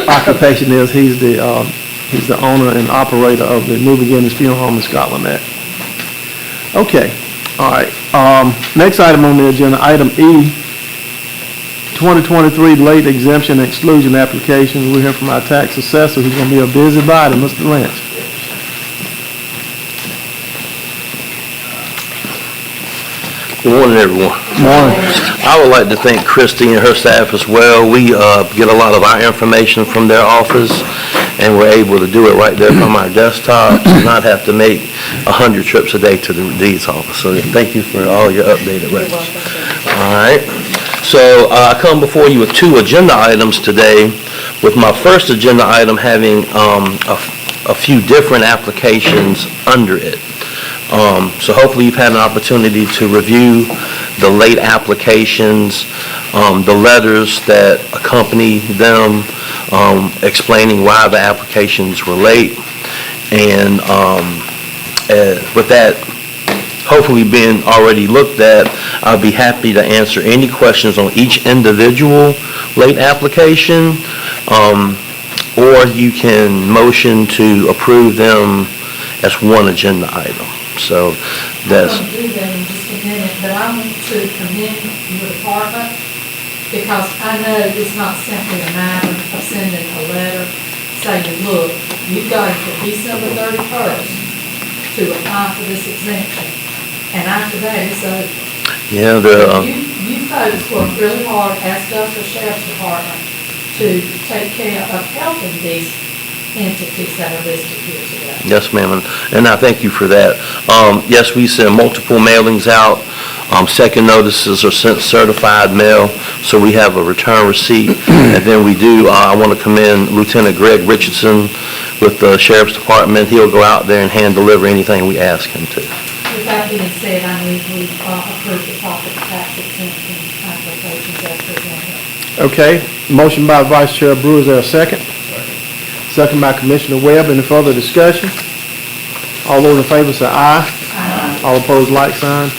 Speaker 6: occupation is, he's the owner and operator of the New Beginnings Funeral Home in Scotland. Okay, all right. Next item on the agenda, item E, 2023 late exemption and exclusion application. We'll hear from our tax assessor, who's going to be a busybody, Mr. Lynch.
Speaker 14: Good morning, everyone.
Speaker 6: Morning.
Speaker 14: I would like to thank Christy and her staff as well. We get a lot of our information from their office, and we're able to do it right there from our desktops and not have to make 100 trips a day to the deeds office. So thank you for all your updated records. All right. So I come before you with 2 agenda items today, with my first agenda item having a few different applications under it. So hopefully you've had an opportunity to review the late applications, the letters that accompany them, explaining why the applications were late. And with that hopefully being already looked at, I'll be happy to answer any questions on each individual late application, or you can motion to approve them as one agenda item. So that's...
Speaker 7: I'm going to do that in just a minute, but I want to commend your department, because I know it's not simply a matter of sending a letter saying, look, you've got until December 31st to apply for this exemption, and after that, it's over.
Speaker 14: Yeah,
Speaker 7: You folks work really hard, as does the sheriff's department, to take care of helping these entities that are listed here today.
Speaker 14: Yes, ma'am, and I thank you for that. Yes, we send multiple mailings out. Second notices are sent certified mail, so we have a return receipt. And then we do, I want to commend Lieutenant Greg Richardson with the Sheriff's Department. He'll go out there and hand deliver anything we ask him to.
Speaker 7: With that being said, I move we approve the property tax exemption applications as presented.
Speaker 6: Okay, motion by Vice Chair Brewer, is there a second? Second by Commissioner Webb. Any further discussion? All those in favor say aye. Aye. All opposed, like sign.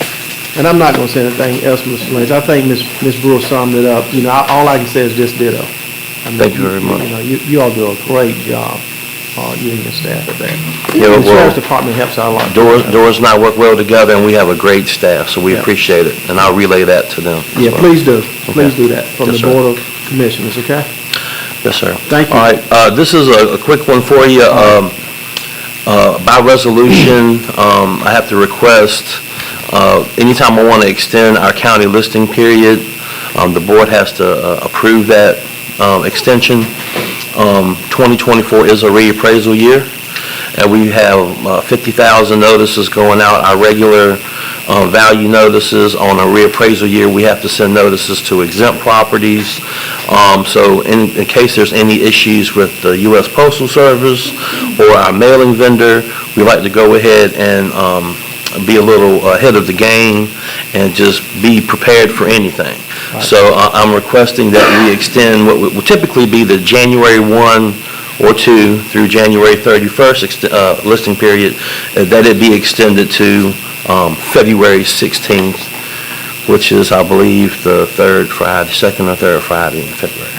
Speaker 6: And I'm not going to say anything else, Mr. Lynch. I think Ms. Brewer summed it up. You know, all I can say is just ditto. I mean,
Speaker 14: Thank you very much.
Speaker 6: You know, you all do a great job, you and your staff at that.
Speaker 14: Yeah,
Speaker 6: The
Speaker 14: well,
Speaker 6: Sheriff's Department helps out a lot.
Speaker 14: Doors and I work well together, and we have a great staff, so we
Speaker 6: Yeah.
Speaker 14: appreciate it, and I'll relay that to them.
Speaker 6: Yeah,
Speaker 14: So,
Speaker 6: please do. Please
Speaker 14: Okay.
Speaker 6: do that from
Speaker 14: Yes,
Speaker 6: the
Speaker 14: sir.
Speaker 6: Board of Commissioners, okay?
Speaker 14: Yes, sir.
Speaker 6: Thank you.
Speaker 14: All right, this is a quick one for you. By resolution, I have to request, anytime I want to extend our county listing period, the board has to approve that extension. 2024 is a reappraisal year, and we have 50,000 notices going out. Our regular value notices on a reappraisal year, we have to send notices to exempt properties. So in case there's any issues with the U.S. Postal Service or our mailing vendor, we like to go ahead and be a little ahead of the game and just be prepared for anything. So I'm requesting that we extend what would typically be the January 1 or 2 through January 31st listing period, that it be extended to February 16th, which is, I believe, the second or third Friday in February.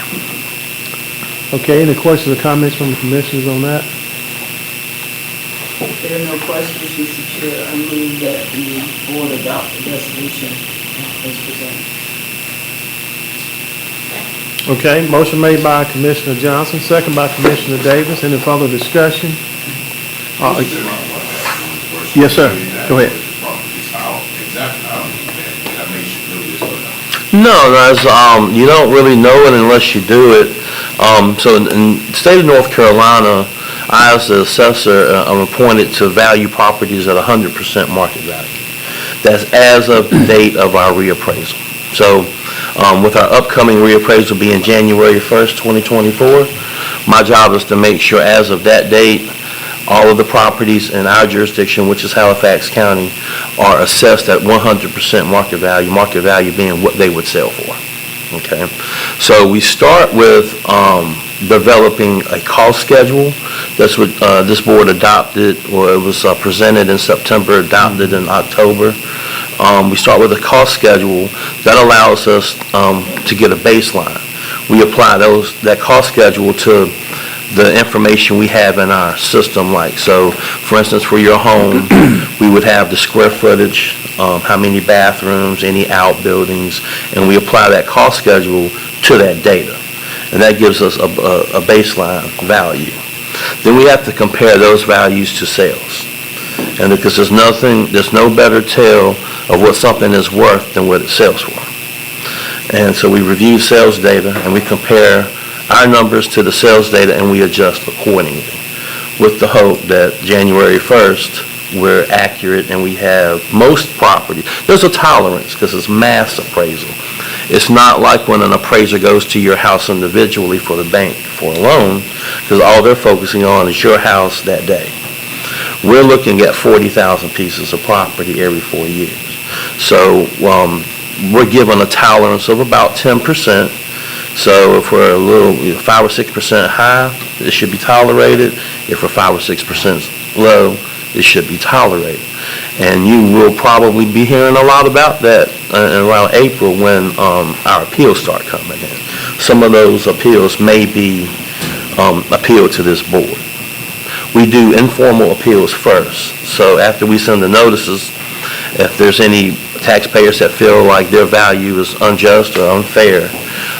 Speaker 6: Okay, any questions or comments from the commissioners on that?
Speaker 4: If there are no questions, Mr. Chair, I move that the board adopt the resolution as presented.
Speaker 6: Okay, motion made by Commissioner Johnson, second by Commissioner Davis. Any further discussion? Yes, sir. Go ahead.
Speaker 14: No, you don't really know it unless you do it. So in the state of North Carolina, I, as the assessor, am appointed to value properties at 100% market value. That's as of the date of our reappraisal. So with our upcoming reappraisal being January 1st, 2024, my job is to make sure as of that date, all of the properties in our jurisdiction, which is Halifax County, are assessed at 100% market value being what they would sell for. Okay? So we start with developing a cost schedule. That's what this board adopted, or it was presented in September, adopted in October. We start with a cost schedule that allows us to get a baseline. We apply that cost schedule to the information we have in our system, like, so, for instance, for your home, we would have the square footage, how many bathrooms, any outbuildings, and we apply that cost schedule to that data. And that gives us a baseline value. Then we have to compare those values to sales. And because there's no better tell of what something is worth than what it sells for. And so we review sales data and we compare our numbers to the sales data and we adjust accordingly with the hope that January 1st, we're accurate and we have most property. There's a tolerance because it's mass appraisal. It's not like when an appraiser goes to your house individually for the bank for a loan, because all they're focusing on is your house that day. We're looking at 40,000 pieces of property every 4 years. So we're given a tolerance of about 10%. So if we're a little 5 or 6% high, it should be tolerated. If we're 5 or 6% low, it should be tolerated. And you will probably be hearing a lot about that around April when our appeals start coming in. Some of those appeals may be appealed to this board. We do informal appeals first. So after we send the notices, if there's any taxpayers that feel like their value is unjust or unfair,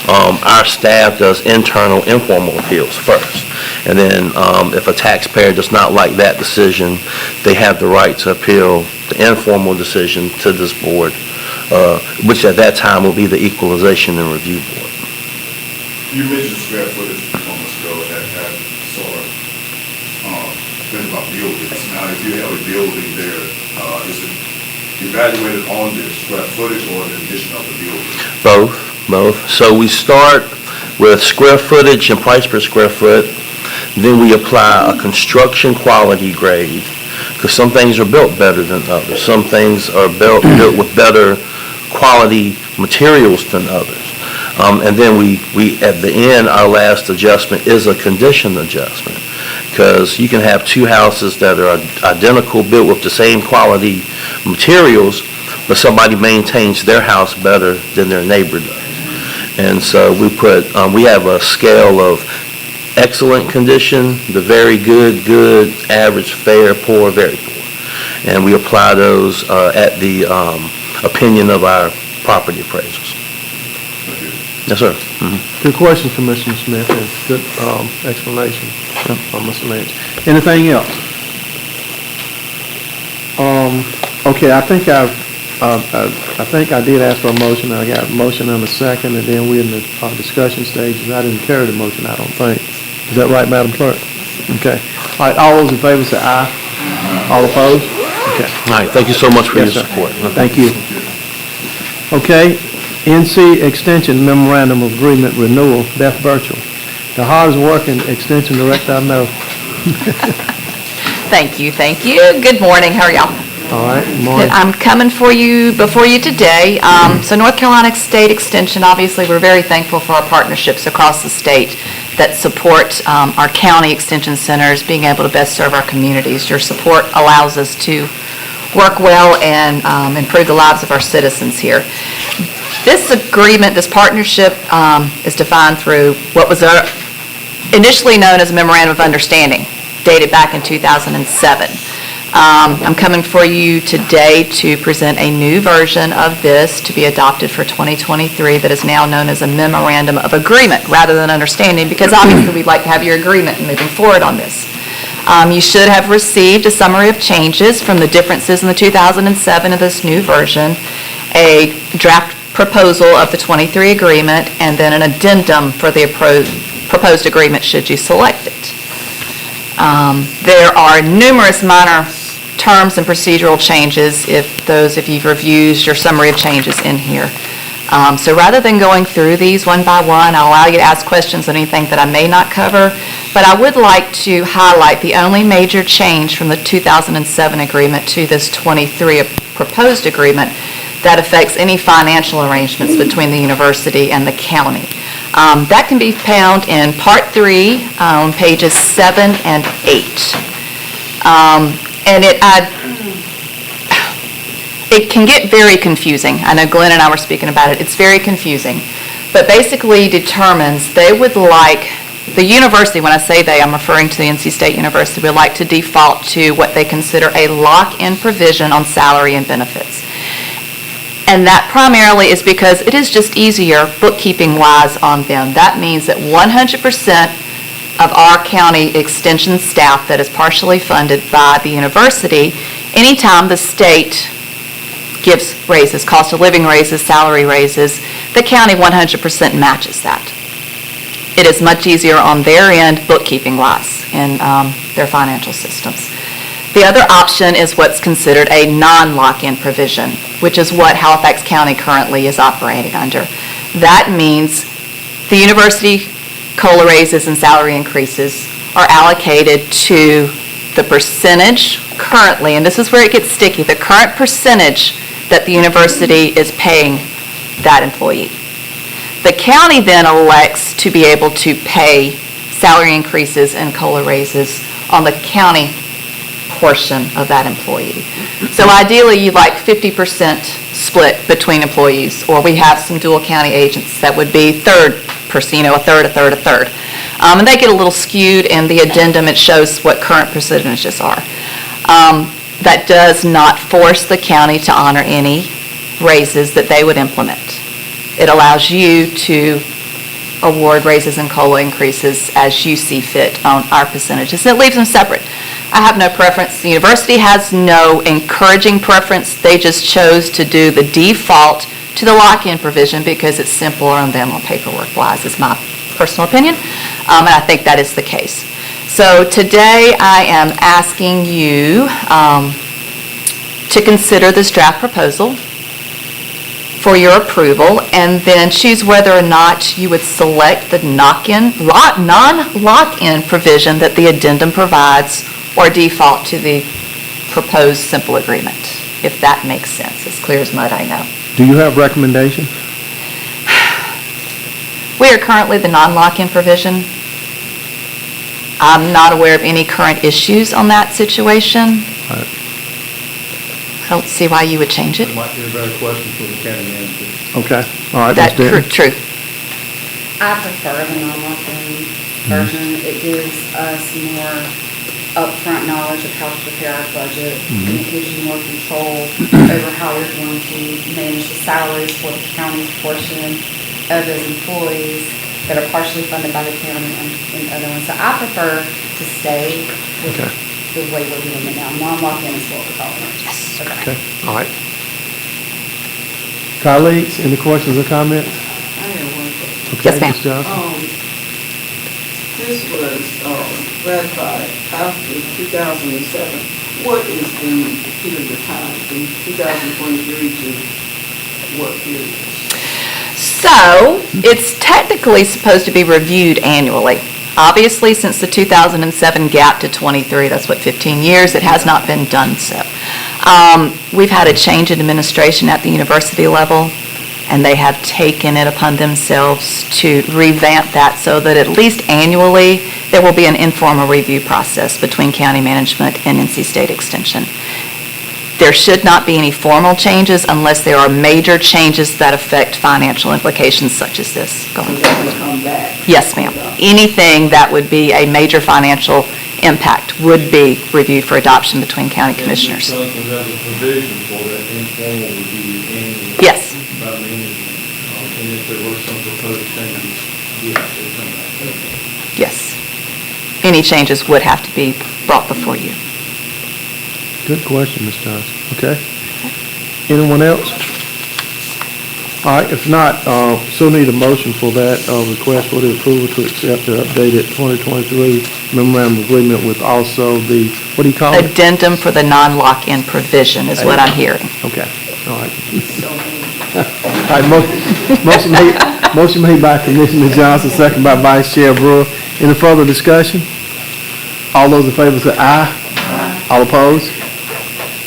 Speaker 14: our staff does internal informal appeals first. And then if a taxpayer does not like that decision, they have the right to appeal the informal decision to this board, which at that time will be the Equalization and Review Board.
Speaker 5: You mentioned square footage a few moments ago, and that sort of think about buildings. Now, if you have a building there, is it evaluated on the square footage or the addition of the building?
Speaker 14: Both. So we start with square footage and price per square foot. Then we apply a construction quality grade, because some things are built better than others. Some things are built with better quality materials than others. And then we at the end, our last adjustment is a condition adjustment, because you can have two houses that are identical, built with the same quality materials, but somebody maintains their house better than their neighbor does. And so we have a scale of excellent condition, the very good, good, average, fair, poor, very poor. And we apply those at the opinion of our property appraisals. Yes, sir. Mm-hmm.
Speaker 6: Good question, Commissioner Smith, and good explanation from Mr. Lynch. Anything else? Okay, I think I did ask for a motion. I got a motion and a second, and then we're in the discussion stages. I didn't carry the motion, I don't think. Is that right, Madam Clerk? Okay. All right, all those in favor say aye. All opposed? Okay.
Speaker 14: All right, thank you so much for your
Speaker 6: Yes, sir.
Speaker 14: support.
Speaker 6: Thank you. Okay, NC Extension Memorandum of Agreement Renewal, Beth Burchell. The hardest working Extension Director I know.
Speaker 15: Thank you. Good morning, how are y'all?
Speaker 6: All right, good morning.
Speaker 15: I'm coming before you today. So North Carolina State Extension, obviously, we're very thankful for our partnerships across the state that support our county extension centers being able to best serve our communities. Your support allows us to work well and improve the lives of our citizens here. This agreement, this partnership is defined through what was initially known as a Memorandum of Understanding, dated back in 2007. I'm coming for you today to present a new version of this to be adopted for 2023 that is now known as a Memorandum of Agreement rather than Understanding, because obviously we'd like to have your agreement in moving forward on this. You should have received a summary of changes from the differences in the 2007 of this new version, a draft proposal of the 23 agreement, and then an addendum for the proposed agreement should you select it. There are numerous minor terms and procedural changes if those of you've reviewed your summary of changes in here. So rather than going through these one by one, I'll allow you to ask questions on anything that I may not cover, but I would like to highlight the only major change from the 2007 agreement to this 23 proposed agreement that affects any financial arrangements between the university and the county. That can be found in Part 3 on pages 7 and 8. And it can get very confusing. I know Glenn and I were speaking about it. It's very confusing. But basically determines they would like, the university, when I say they, I'm referring to the NC State University, would like to default to what they consider a lock-in provision on salary and benefits. And that primarily is because it is just easier bookkeeping-wise on them. That means that 100% of our county extension staff that is partially funded by the university, anytime the state gives raises, cost of living raises, salary raises, the county 100% matches that. It is much easier on their end, bookkeeping-wise, in their financial systems. The other option is what's considered a non-lock-in provision, which is what Halifax County currently is operating under. That means the university COLA raises and salary increases are allocated to the percentage currently, and this is where it gets sticky, the current percentage that the university is paying that employee. The county then elects to be able to pay salary increases and COLA raises on the county portion of that employee. So ideally, you'd like 50% split between employees, or we have some dual county agents that would be third person, a third, a third, a third. And they get a little skewed in the addendum. It shows what current percentages are. That does not force the county to honor any raises that they would implement. It allows you to award raises and COLA increases as you see fit on our percentages. It leaves them separate. I have no preference. The university has no encouraging preference. They just chose to do the default to the lock-in provision because it's simpler on them on paperwork-wise, is my personal opinion, and I think that is the case. So today I am asking you to consider this draft proposal for your approval, and then choose whether or not you would select the non-lock-in provision that the addendum provides, or default to the proposed simple agreement, if that makes sense. As clear as mud, I know.
Speaker 6: Do you have recommendations?
Speaker 15: We are currently the non-lock-in provision. I'm not aware of any current issues on that situation.
Speaker 6: Right.
Speaker 15: I don't see why you would change it.
Speaker 1: Might be a better question for the county manager.
Speaker 6: Okay, all right,
Speaker 15: That,
Speaker 6: Ms. Denton.
Speaker 15: true.
Speaker 10: I prefer the non-lock-in version. It gives us more upfront knowledge of how to prepare our budget, and it gives you more control over how you're going to manage the salaries for the county's portion of those employees that are partially funded by the county and other ones. So I prefer to stay with the way we're doing it now. Non-lock-in is what we're calling it.
Speaker 15: Yes.
Speaker 6: Okay, all right. Colleagues, any questions or comments?
Speaker 4: I have one question.
Speaker 6: Okay,
Speaker 15: Yes, ma'am.
Speaker 6: Ms. Johnson?
Speaker 4: This was ratified after 2007. What is the period of time from 2023 to what period?
Speaker 15: So, it's technically supposed to be reviewed annually. Obviously, since the 2007 gap to 23, that's what, 15 years, it has not been done so. We've had a change in administration at the university level, and they have taken it upon themselves to revamp that so that at least annually, there will be an informal review process between county management and NC State Extension. There should not be any formal changes unless there are major changes that affect financial implications such as this going forward.
Speaker 4: Come back.
Speaker 15: Yes, ma'am. Anything that would be a major financial impact would be reviewed for adoption between county commissioners.
Speaker 1: And Ms. Johnson, there's a provision for that informal review annually.
Speaker 15: Yes.
Speaker 1: By management, and if there were some proposed changes, we have to come back.
Speaker 15: Yes. Any changes would have to be brought before you.
Speaker 6: Good question, Ms. Johnson. Okay. Anyone else? All right, if not, still need a motion for that, request for the approval to accept the updated 2023 memorandum of agreement with also the, what do you call it?
Speaker 15: Addendum for the non-lock-in provision is what I'm hearing.
Speaker 6: Okay, all right. All right, motion made by Commissioner Johnson, second by Vice Chair Brewer. Any further discussion? All those in favor say aye. Aye. All opposed?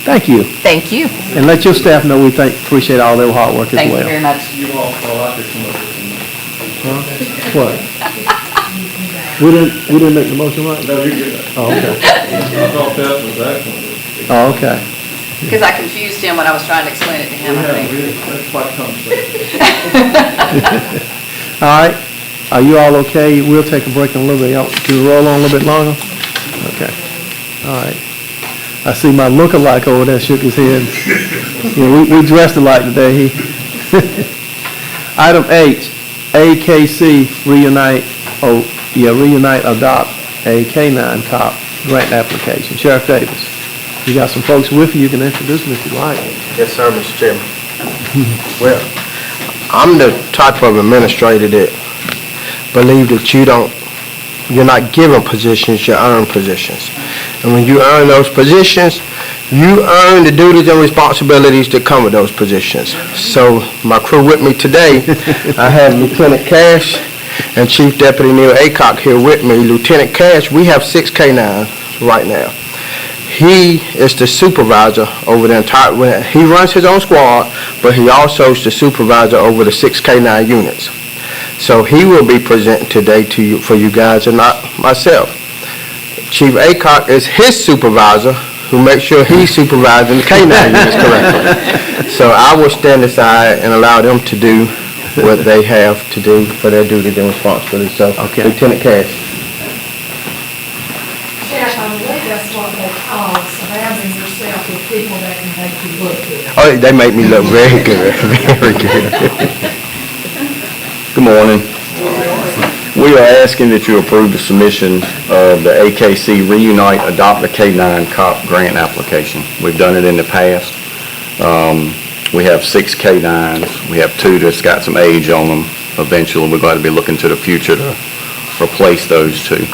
Speaker 6: Thank you.
Speaker 15: Thank you.
Speaker 6: And let your staff know we appreciate all their hard work as well.
Speaker 15: Thank you very much.
Speaker 1: You all thought I could come up with some.
Speaker 6: What? We didn't make the motion right?
Speaker 1: No, you did.
Speaker 6: Oh, okay.
Speaker 1: I thought that was excellent.
Speaker 6: Oh, okay.
Speaker 15: Because I confused him when I was trying to explain it to him, I think.
Speaker 1: That's quite conversation.
Speaker 6: All right. Are you all okay? We'll take a break in a little bit. Can we roll on a little bit longer? Okay. All right. I see my lookalike over there shook his head. Yeah, we dressed alike today. Item H, AKC reunite, adopt a K-9 cop grant application. Sheriff Davis, you got some folks with you. You can introduce them if you like.
Speaker 16: Yes, sir, Mr. Chairman. Well, I'm the type of administrator that believe that you're not given positions, you earn positions. And when you earn those positions, you earn the duties and responsibilities that come with those positions. So my crew with me today, I have Lieutenant Cash and Chief Deputy Neil Aycock here with me. Lieutenant Cash, we have 6 K-9s right now. He is the supervisor over the entire, he runs his own squad, but he also is the supervisor over the 6 K-9 units. So he will be presenting today to you, for you guys, and not myself. Chief Aycock is his supervisor, who makes sure he's supervising the K-9 units correctly. So I will stand aside and allow them to do what they have to do for their duties and responsibilities. So, Lieutenant Cash.
Speaker 7: Sheriff, I believe that's what they call surrounding yourself with people that can make you look good.
Speaker 16: Oh, they make me look very good, very good.
Speaker 17: Good morning. We are asking that you approve the submission of the AKC Reunite Adopt a K-9 Cop grant application. We've done it in the past. We have 6 K-9s. We have 2 that's got some age on them. Eventually, we're going to be looking to the future to replace those 2.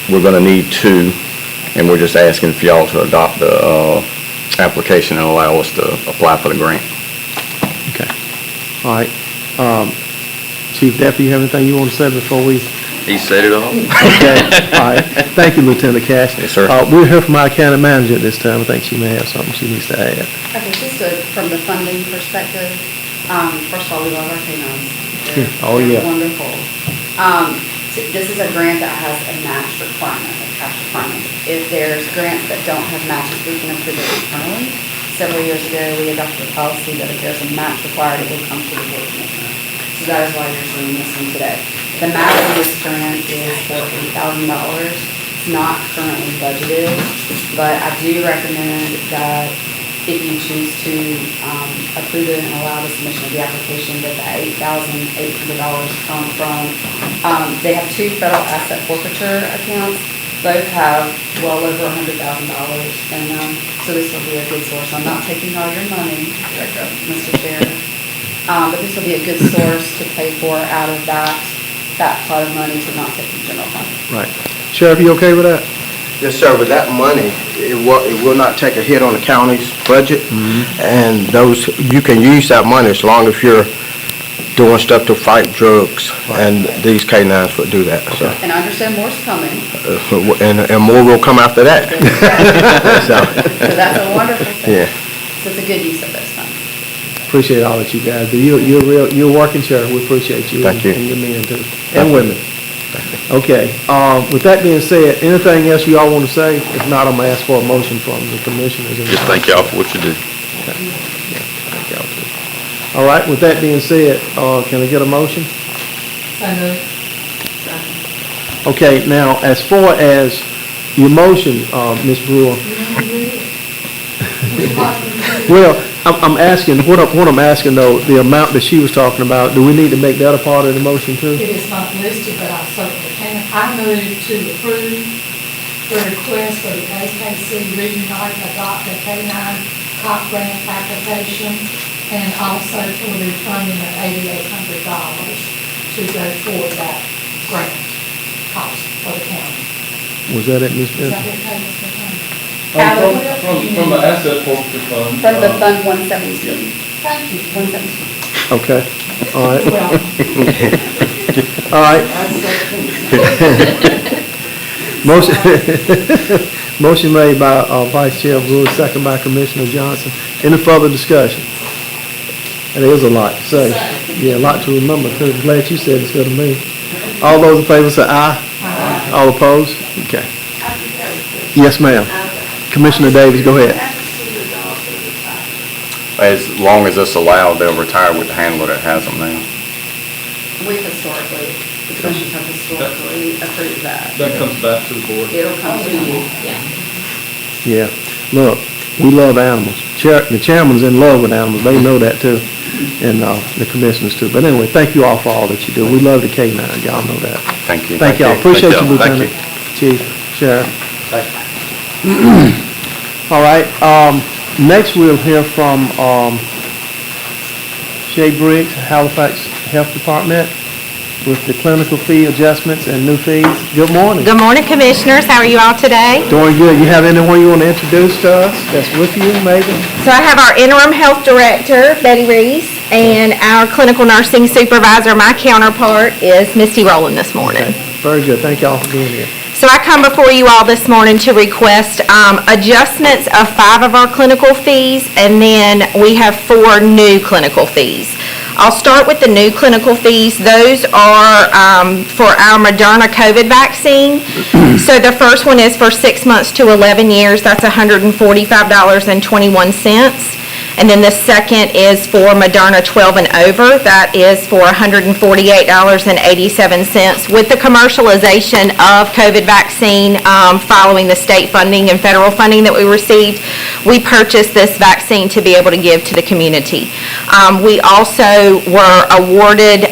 Speaker 17: We're going to need 2, and we're just asking for y'all to adopt the application and allow us to apply for the grant.
Speaker 6: Okay. All right. Chief Deputy, you have anything you want to say before we?
Speaker 17: He said it all.
Speaker 6: Okay. All right. Thank you, Lieutenant Cash.
Speaker 17: Yes, sir.
Speaker 6: We'll hear from our county manager at this time. I think she may have something she needs to add.
Speaker 10: Okay, from the funding perspective, first of all, we love our canines.
Speaker 6: Oh, yeah.
Speaker 10: Wonderful. This is a grant that has a match requirement, a cash requirement. If there's grants that don't have matches, we can approve it internally. Several years ago, we adopted a policy that if there's a match required, it will come to the board commissioner. So that is why you're seeing this one today. The match of this grant is for $8,000. It's not currently budgeted, but I do recommend that if you choose to approve it and allow the submission of the application, that the $8,800 come from, they have 2 federal asset forfeiture accounts. Both have well over $100,000 in them, so this will be a good source. I'm not taking all your money, Mr. Chair, but this will be a good source to pay for out of that pot of money to not take from general fund.
Speaker 6: Right. Sheriff, you okay with that?
Speaker 16: Yes, sir. With that money, it will not take a hit on the county's budget, and you can use that money as long as you're doing stuff to fight drugs, and these K-9s would do that. So.
Speaker 10: And I understand more's coming.
Speaker 16: And more will come after that.
Speaker 10: So that's a wonderful thing.
Speaker 16: Yeah.
Speaker 10: So it's a good use of those funds.
Speaker 6: Appreciate all that you guys do. You're working, Sheriff. We appreciate you.
Speaker 16: Thank you.
Speaker 6: And your men too, and women. Okay. With that being said, anything else you all want to say? If not, I'm gonna ask for a motion from the commissioners.
Speaker 17: Just thank y'all for what you do.
Speaker 6: Thank y'all too. All right. With that being said, can I get a motion?
Speaker 7: So moved.
Speaker 6: Okay. Now, as far as your motion, Ms. Brewer. Well, I'm asking, what I'm asking though, the amount that she was talking about, do we need to make that a part of the motion too?
Speaker 7: It is not listed, but I certainly can. I move to approve the request for the AKC Reunite Adopt a K-9 Cop grant application, and also for the funding of $8,800 to go toward that grant cost for the county.
Speaker 6: Was that it, Ms.
Speaker 7: Is
Speaker 6: Benson?
Speaker 7: that okay, Mr. Attorney?
Speaker 1: From the asset forfeiture fund.
Speaker 10: From the Fund 172.
Speaker 7: Thank you.
Speaker 10: 172.
Speaker 6: Okay. All right.
Speaker 7: Well,
Speaker 6: All right. Motion made by Vice Chair Brewer, second by Commissioner Johnson. Any further discussion? And there's a lot to say. Yeah, a lot to remember too. Glad you said it instead of me. All those in favor say aye. Aye. All opposed? Okay. Yes, ma'am. Commissioner Davis, go ahead.
Speaker 17: As long as it's allowed, they'll retire with the handler that has them now.
Speaker 10: We've historically, the commissions have historically approved that.
Speaker 1: That comes back to the board.
Speaker 10: It'll come to you.
Speaker 6: Yeah. Look, we love animals. The chairman's in love with animals. They know that too. And the commissioners too. But anyway, thank you all for all that you do. We love the K-9. Y'all know that.
Speaker 17: Thank you.
Speaker 6: Thank y'all. Appreciate you,
Speaker 17: Thank
Speaker 6: Lieutenant.
Speaker 17: you.
Speaker 6: Chief, Sheriff. All right. Next, we'll hear from Shay Briggs, Halifax Health Department, with the clinical fee adjustments and new fees. Good morning.
Speaker 13: Good morning, Commissioners. How are you all today?
Speaker 6: Doing good. You have anyone you want to introduce to us that's with you, maybe?
Speaker 13: So I have our interim health director, Betty Reese, and our clinical nursing supervisor, my counterpart, is Misty Rowland this morning.
Speaker 6: Okay. Very good. Thank y'all for being here.
Speaker 13: So I come before you all this morning to request adjustments of 5 of our clinical fees, and then we have 4 new clinical fees. I'll start with the new clinical fees. Those are for our Moderna COVID vaccine. So the first one is for 6 months to 11 years. That's $145.21. And then the second is for Moderna 12 and over. That is for $148.87. With the commercialization of COVID vaccine following the state funding and federal funding that we received, we purchased this vaccine to be able to give to the community. We also were awarded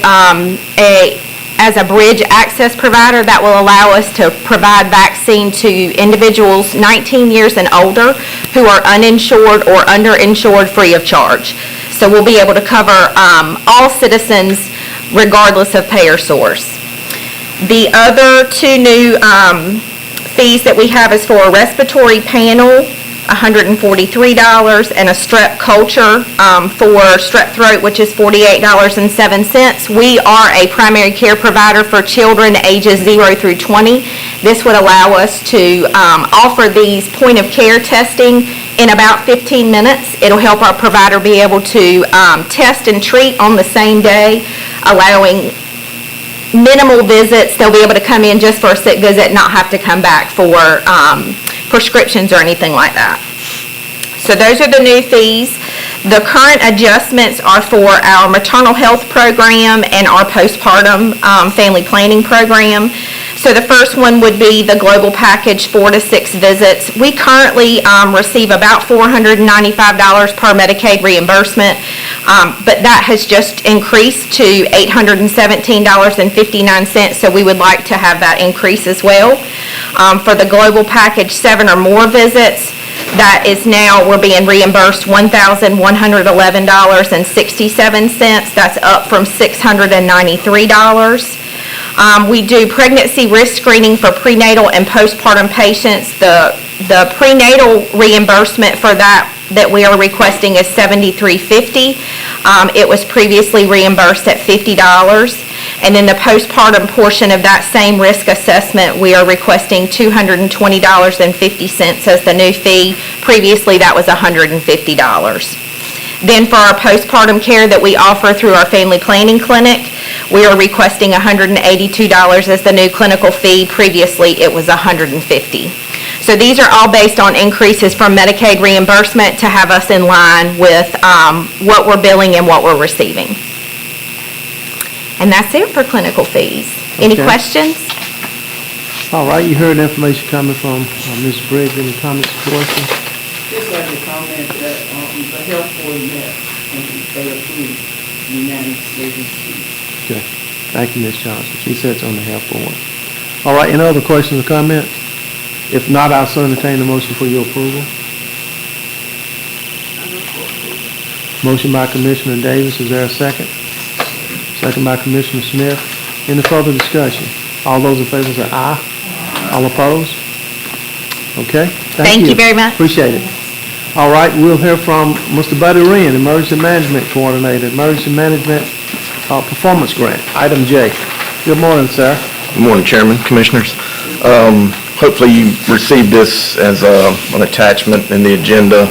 Speaker 13: as a bridge access provider that will allow us to provide vaccine to individuals 19 years and older who are uninsured or underinsured free of charge. So we'll be able to cover all citizens regardless of payer source. The other 2 new fees that we have is for a respiratory panel, $143, and a strep culture for strep throat, which is $48.07. We are a primary care provider for children ages 0 through 20. This would allow us to offer these point of care testing in about 15 minutes. It'll help our provider be able to test and treat on the same day, allowing minimal visits. They'll be able to come in just for a sick visit and not have to come back for prescriptions or anything like that. So those are the new fees. The current adjustments are for our maternal health program and our postpartum family planning program. So the first one would be the global package, 4 to 6 visits. We currently receive about $495 per Medicaid reimbursement, but that has just increased to $817.59, so we would like to have that increase as well. For the global package, 7 or more visits, that is now, we're being reimbursed $1,111.67. That's up from $693. We do pregnancy risk screening for prenatal and postpartum patients. The prenatal reimbursement for that we are requesting is $73.50. It was previously reimbursed at $50. And then the postpartum portion of that same risk assessment, we are requesting $220.50 as the new fee. Previously, that was $150. Then for our postpartum care that we offer through our family planning clinic, we are requesting $182 as the new clinical fee. Previously, it was $150. So these are all based on increases from Medicaid reimbursement to have us in line with what we're billing and what we're receiving. And that's it for clinical fees. Any
Speaker 6: Okay.
Speaker 13: questions?
Speaker 6: All right, you heard the information coming from Ms. Briggs. Any comments or questions?
Speaker 4: Just like to comment that the health board met and they approved unanimous fees.
Speaker 6: Okay. Thank you, Ms. Johnson. She sits on the health board. All right, any other questions or comments? If not, I'll so entertain the motion for your approval. Motion by Commissioner Davis. Is there a second? Second by Commissioner Smith. Any further discussion? All those in favor say aye. All opposed? Okay.
Speaker 13: Thank you very much.
Speaker 6: Appreciate it. All right, we'll hear from Mr. Buddy Wren, Emergency Management Coordinator, Emergency Management Performance Grant, item J. Good morning, sir.
Speaker 17: Good morning, Chairman, Commissioners. Hopefully you received this as an attachment in the agenda.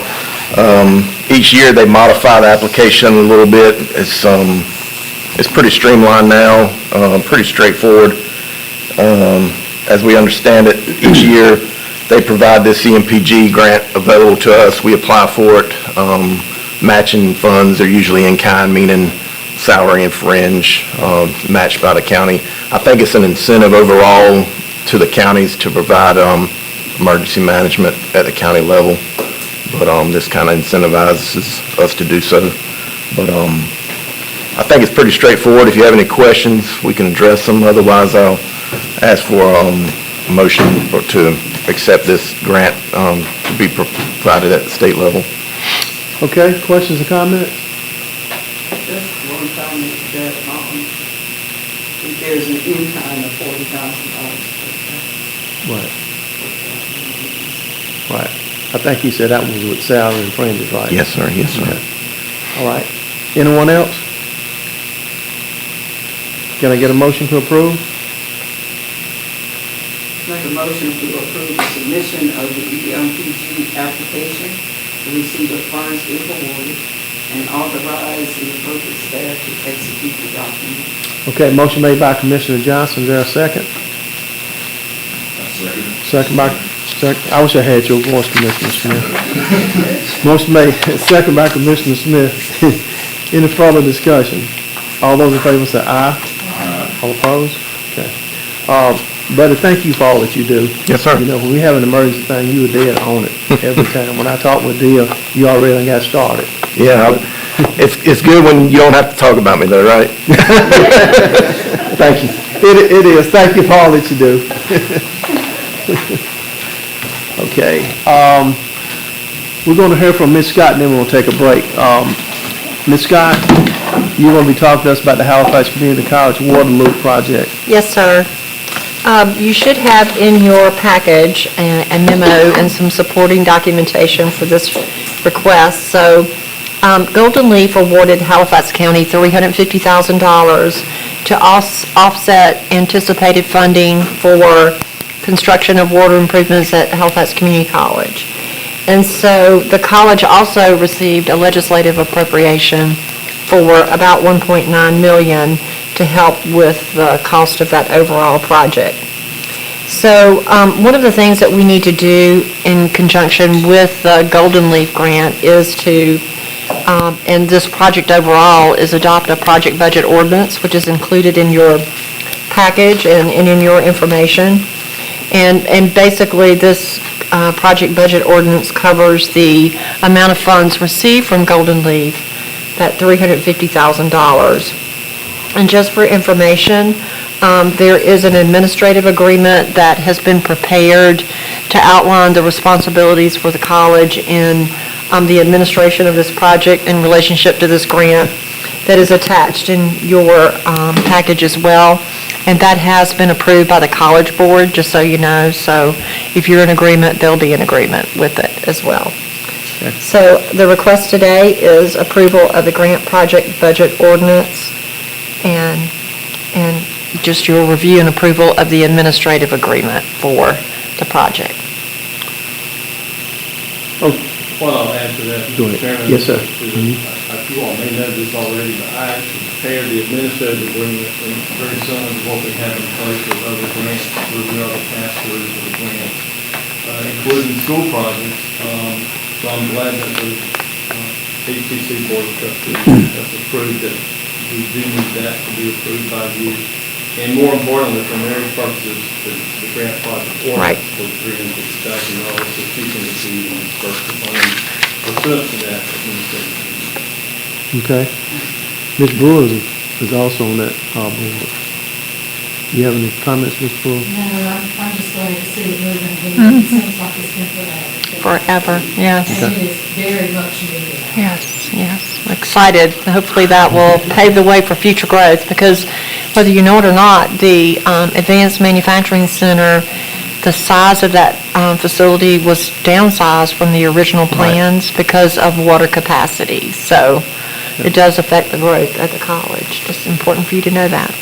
Speaker 17: Each year they modify the application a little bit. It's pretty streamlined now, pretty straightforward. As we understand it, each year they provide this CMPG grant available to us. We apply for it. Matching funds are usually in kind, meaning salary and fringe, matched by the county. I think it's an incentive overall to the counties to provide emergency management at the county level, but this kind of incentivizes us to do so. But I think it's pretty straightforward. If you have any questions, we can address them. Otherwise, I'll ask for a motion to accept this grant to be provided at the state level.
Speaker 6: Okay, questions or comments?
Speaker 4: Just one comment that, if there's an in-kind of $40,000.
Speaker 6: Right. Right. I think he said that was with salary and fringes, right?
Speaker 17: Yes, sir, yes, sir.
Speaker 6: All right. Anyone else? Can I get a motion to approve?
Speaker 4: Make a motion to approve the submission of the EMPG application to receive the funds if awarded and authorize the appropriate staff to execute the document.
Speaker 6: Okay, motion made by Commissioner Johnson. Is there a second? Second by, I wish I had your voice, Commissioner Smith. Motion made, second by Commissioner Smith. Any further discussion? All those in favor say aye. Aye. All opposed? Okay. Buddy, thank you for all that you do.
Speaker 17: Yes, sir.
Speaker 6: You know, when we have an emergency thing, you were there on it every time. When I talked with Dia, you already got started.
Speaker 17: Yeah, it's good when you don't have to talk about me though, right?
Speaker 6: Thank you. It is. Thank you for all that you do. Okay. We're going to hear from Ms. Scott, and then we'll take a break. Ms. Scott, you're going to be talking to us about the Halifax Community College Water Loop Project.
Speaker 11: Yes, sir. You should have in your package a memo and some supporting documentation for this request. So Golden Leaf awarded Halifax County $350,000 to offset anticipated funding for construction of water improvements at Halifax Community College. And so the college also received a legislative appropriation for about $1.9 million to help with the cost of that overall project. So one of the things that we need to do in conjunction with the Golden Leaf grant is to, and this project overall, is adopt a project budget ordinance, which is included in your package and in your information. And basically, this project budget ordinance covers the amount of funds received from Golden Leaf, that $350,000. And just for information, there is an administrative agreement that has been prepared to outline the responsibilities for the college in the administration of this project in relationship to this grant that is attached in your package as well. And that has been approved by the College Board, just so you know. So if you're in agreement, they'll be in agreement with it as well.
Speaker 6: Okay.
Speaker 11: So the request today is approval of the grant project budget ordinance and just your review and approval of the administrative agreement for the project.
Speaker 6: Oh,
Speaker 1: Well, I'll add to that,
Speaker 6: Go
Speaker 1: Mr.
Speaker 6: ahead.
Speaker 1: Chairman.
Speaker 6: Yes, sir.
Speaker 1: You all may know this already, but I actually prepared the administrative agreement very similar to what we have in place with other grants, where we are the pass-throughs of the grant, including school projects. So I'm glad that the HTC Board of Trustees has approved that we do need that to be approved by you. And more importantly, for marriage purposes, the grant project ordinance for $350,000, so keeping the fee and disperse the money pursuant to that administrative.
Speaker 6: okay. Ms. Brewer is also on that board. You have any comments, Ms. Brewer?
Speaker 7: No, I'm just glad to see it moving ahead. It seems like it's been
Speaker 11: Forever, yes.
Speaker 7: And it is very much needed.
Speaker 11: Yes, yes. We're excited. Hopefully that will pave the way for future growth, because whether you know it or not, the Advanced Manufacturing Center, the size of that facility was downsized from the original plans because of water capacity. So it does affect the growth at the college. Just important for you to know that.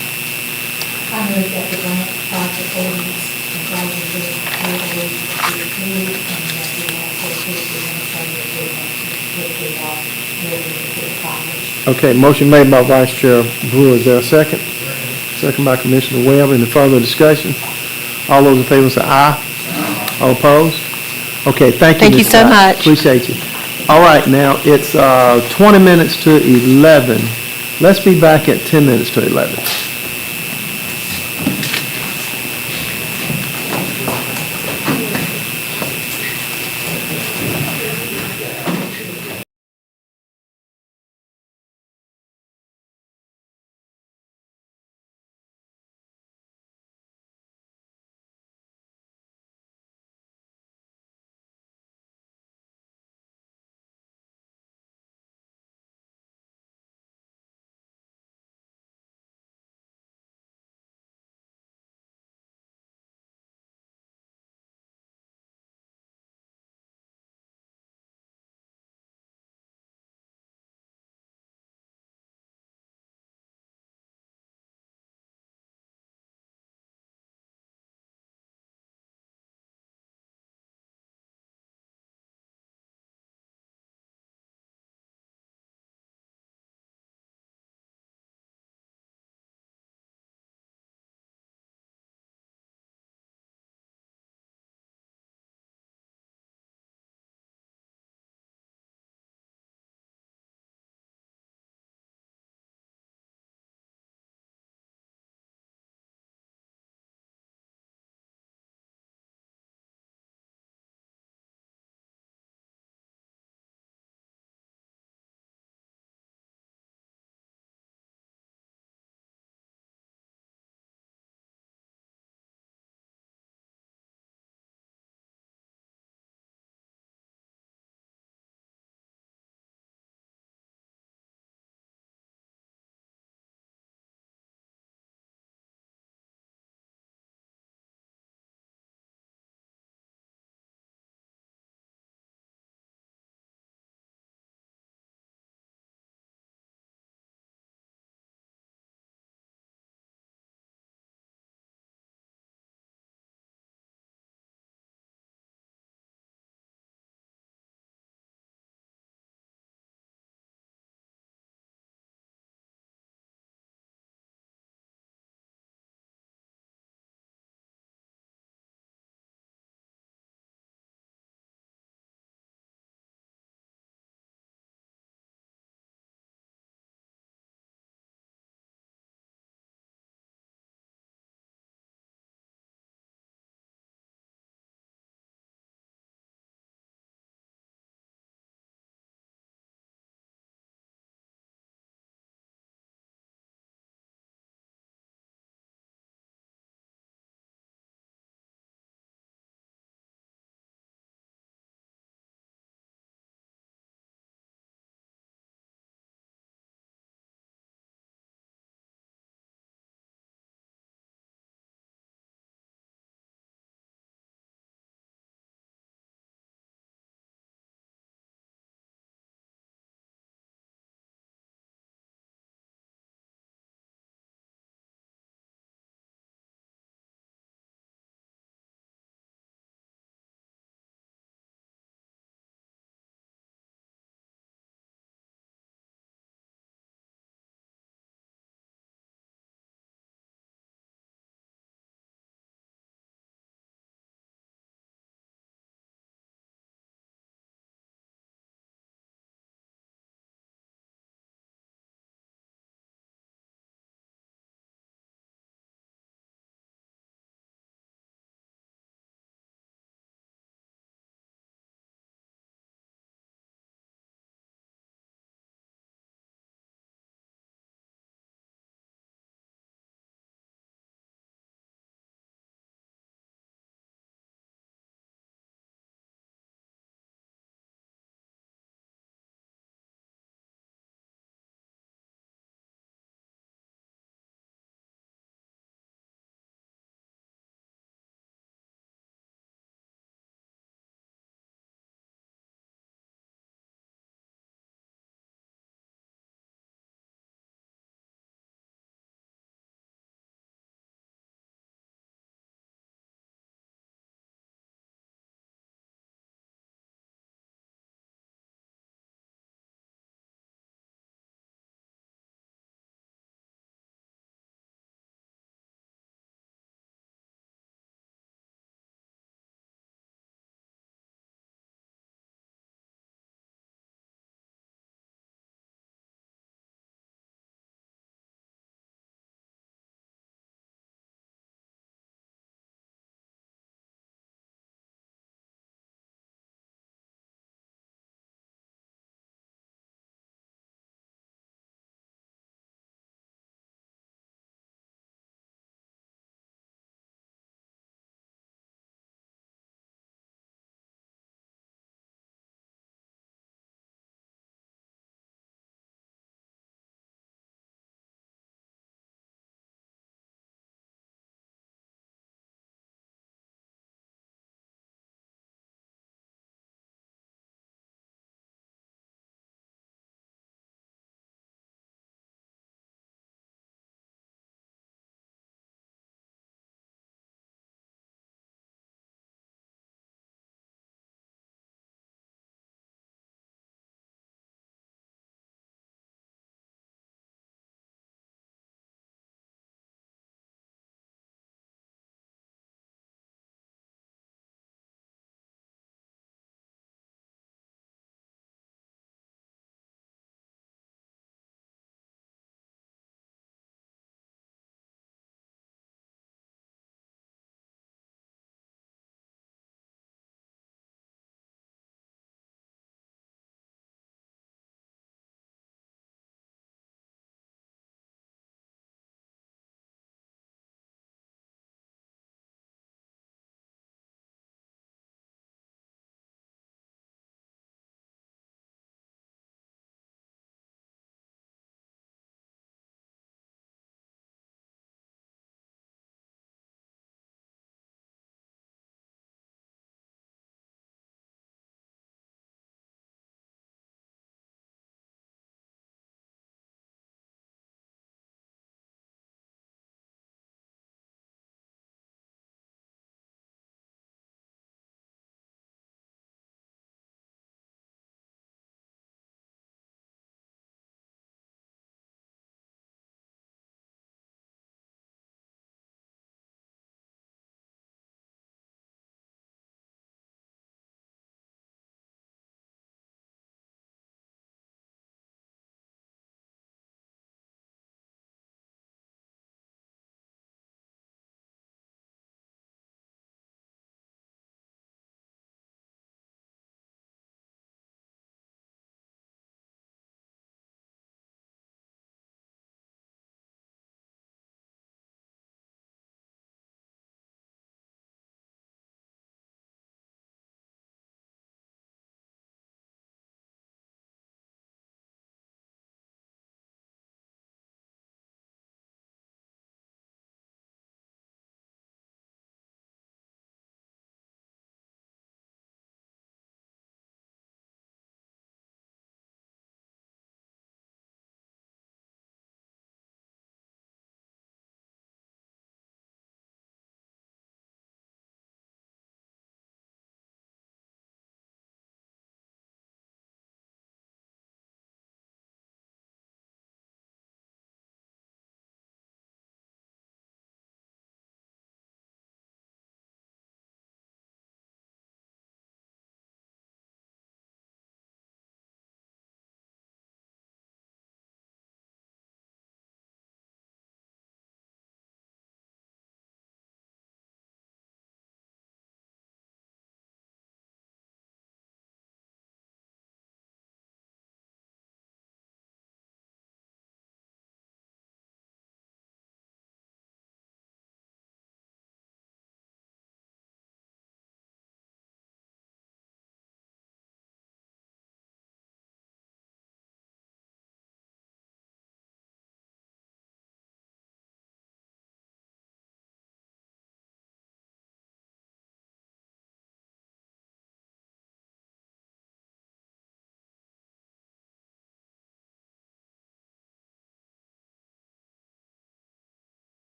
Speaker 7: I know that the grant project ordinance comprises the water leak to be approved, and that we also approve the administrative agreement with the college.
Speaker 6: Okay, motion made by Vice Chair Brewer. Is there a second? Second by Commissioner Webb. Any further discussion? All those in favor say aye. All opposed? Okay, thank you.
Speaker 11: Thank you
Speaker 6: Ms.
Speaker 11: so
Speaker 6: Scott.
Speaker 11: much.
Speaker 6: Appreciate you. All right, now it's 20 minutes to 11. Let's be back at 10 minutes to 11.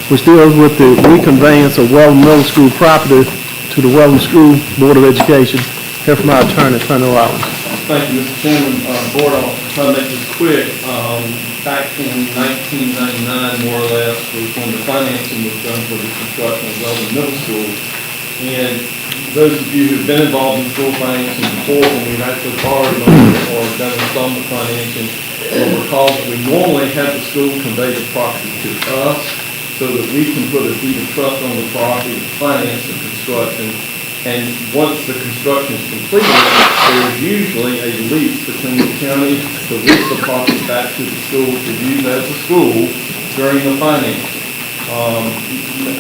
Speaker 6: which deals with the reconveyance of Weldon Middle School property to the Weldon School Board of Education. Hear from our attorney, Attorney Rollins.
Speaker 1: Thank you, Mr. Chairman. Board, I'll try to make this quick. Back in 1999, more or less, was when the financing was done for the construction of Weldon Middle School. And those of you who've been involved in school financing before, when we've actually borrowed money or done installment financing, will recall that we normally have the school convey the property to us so that we can put a deed of trust on the property to finance the construction. And once the construction is completed, there is usually a lease between the county to lease the property back to the school to use as a school during the financing.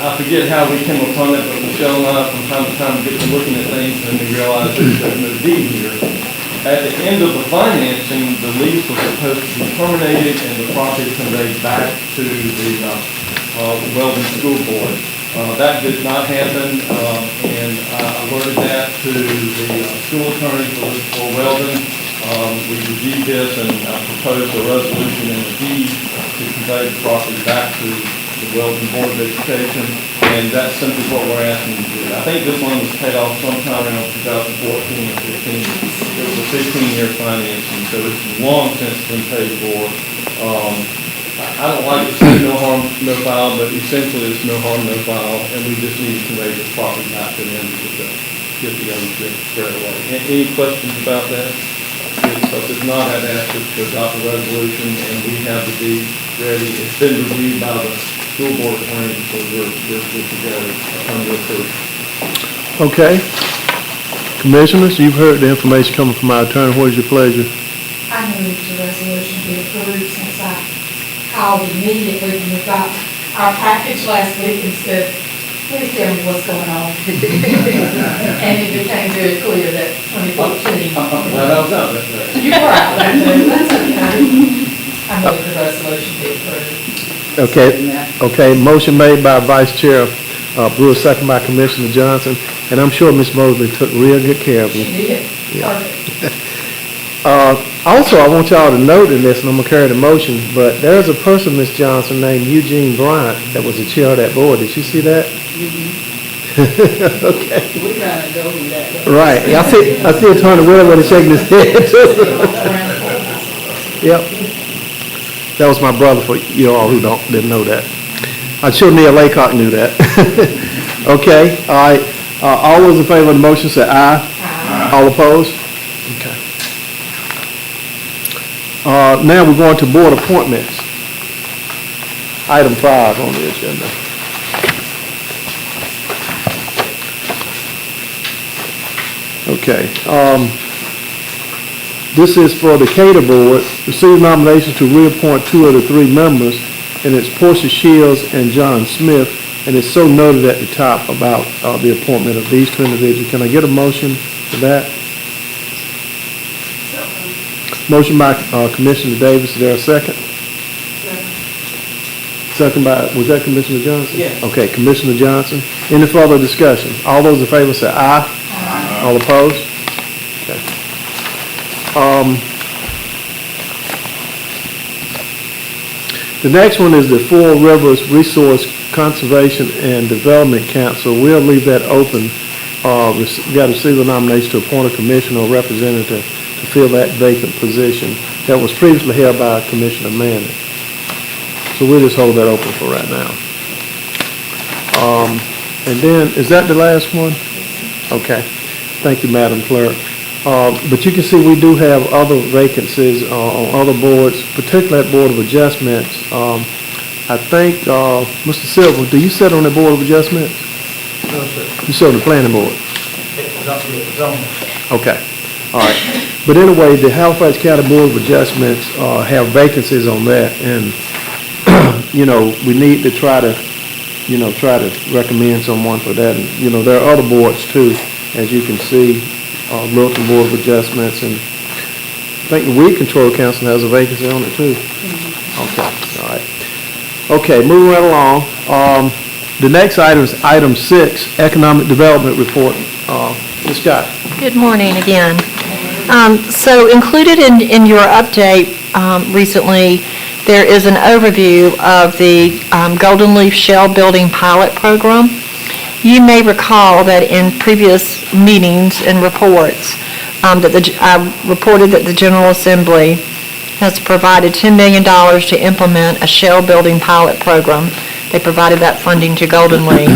Speaker 1: I forget how we came upon it, but Michelle and I, from time to time, get to looking at things and we realize there's no deed here. At the end of the financing, the lease was supposed to be terminated and the property conveyed back to the Weldon School Board. That did not happen, and I alerted that to the school attorney for Weldon. We reviewed this and proposed a resolution and a deed to convey the property back to the Weldon Board of Education, and that's simply what we're asking to do. I think this one was paid off sometime around 2014 or 15. It was a 15-year financing, so it's long since been paid for. I don't like to say no harm, no foul, but essentially it's no harm, no foul, and we just need to convey this property back to them to get the ownership squared away. Any questions about that? If not, I'd ask us to adopt a resolution, and we have the deed ready. It's been reviewed by the school board attorney, so we're good to go under approval.
Speaker 6: Okay. Commissioners, you've heard the information coming from our attorney. What is your pleasure?
Speaker 7: I move the resolution be approved since I called immediately when we got our package last week and said, please tell me what's going on. And it became very clear that 2014.
Speaker 1: I'm glad I was out that day.
Speaker 7: You were out that day, that's okay. I move the resolution be approved.
Speaker 6: Okay, motion made by Vice Chair Brewer, second by Commissioner Johnson, and I'm sure Ms. Mosley took real good care of you.
Speaker 7: She did,
Speaker 6: Yeah.
Speaker 7: perfect.
Speaker 6: Also, I want y'all to note in this, and I'm gonna carry the motion, but there's a person, Ms. Johnson, named Eugene Bryant, that was the chair of that board. Did you see that? Okay.
Speaker 4: We gotta go with that.
Speaker 6: Right. I see Attorney Williams shaking his head. Yep. That was my brother for you all who didn't know that. I'm sure Neil Laycock knew that. Okay, all right. All those in favor of the motion say aye. Aye. All opposed? Okay. Now we're going to board appointments. Item 5 on the agenda. Okay. This is for the Cater Board. Receive nominations to reappoint 2 of the 3 members, and it's Portia Shields and John Smith, and it's so noted at the top about the appointment of these 2 individuals. Can I get a motion for that? Motion by Commissioner Davis. Is there a second? Second by, was that Commissioner Johnson?
Speaker 4: Yes.
Speaker 6: Okay, Commissioner Johnson. Any further discussion? All those in favor say aye. Aye. All opposed? Okay. The next one is the Four Rivers Resource Conservation and Development Council. We'll leave that open. We got to receive a nomination to appoint a commissioner or representative to fill that vacant position that was previously held by Commissioner Manning. So we'll just hold that open for right now. And then, is that the last one? Okay. Thank you, Madam Clerk. But you can see we do have other vacancies on other boards, particularly at Board of Adjustments. I think, Mr. Silver, do you sit on the Board of Adjustments?
Speaker 18: No, sir.
Speaker 6: You sit on the Planning Board? Okay. All right. But anyway, the Halifax County Board of Adjustments have vacancies on that, and we need to try to recommend someone for that. And, there are other boards too, as you can see, Littleton Board of Adjustments, and I think the Weed Control Council has a vacancy on it too. Okay, all right. Okay, moving right along. The next item is item 6, Economic Development Report. Ms. Scott.
Speaker 11: Good morning again. So included in your update recently there is an overview of the Golden Leaf Shell Building Pilot Program. You may recall that in previous meetings and reports, I reported that the General Assembly has provided $10 million to implement a shell building pilot program. They provided that funding to Golden Leaf,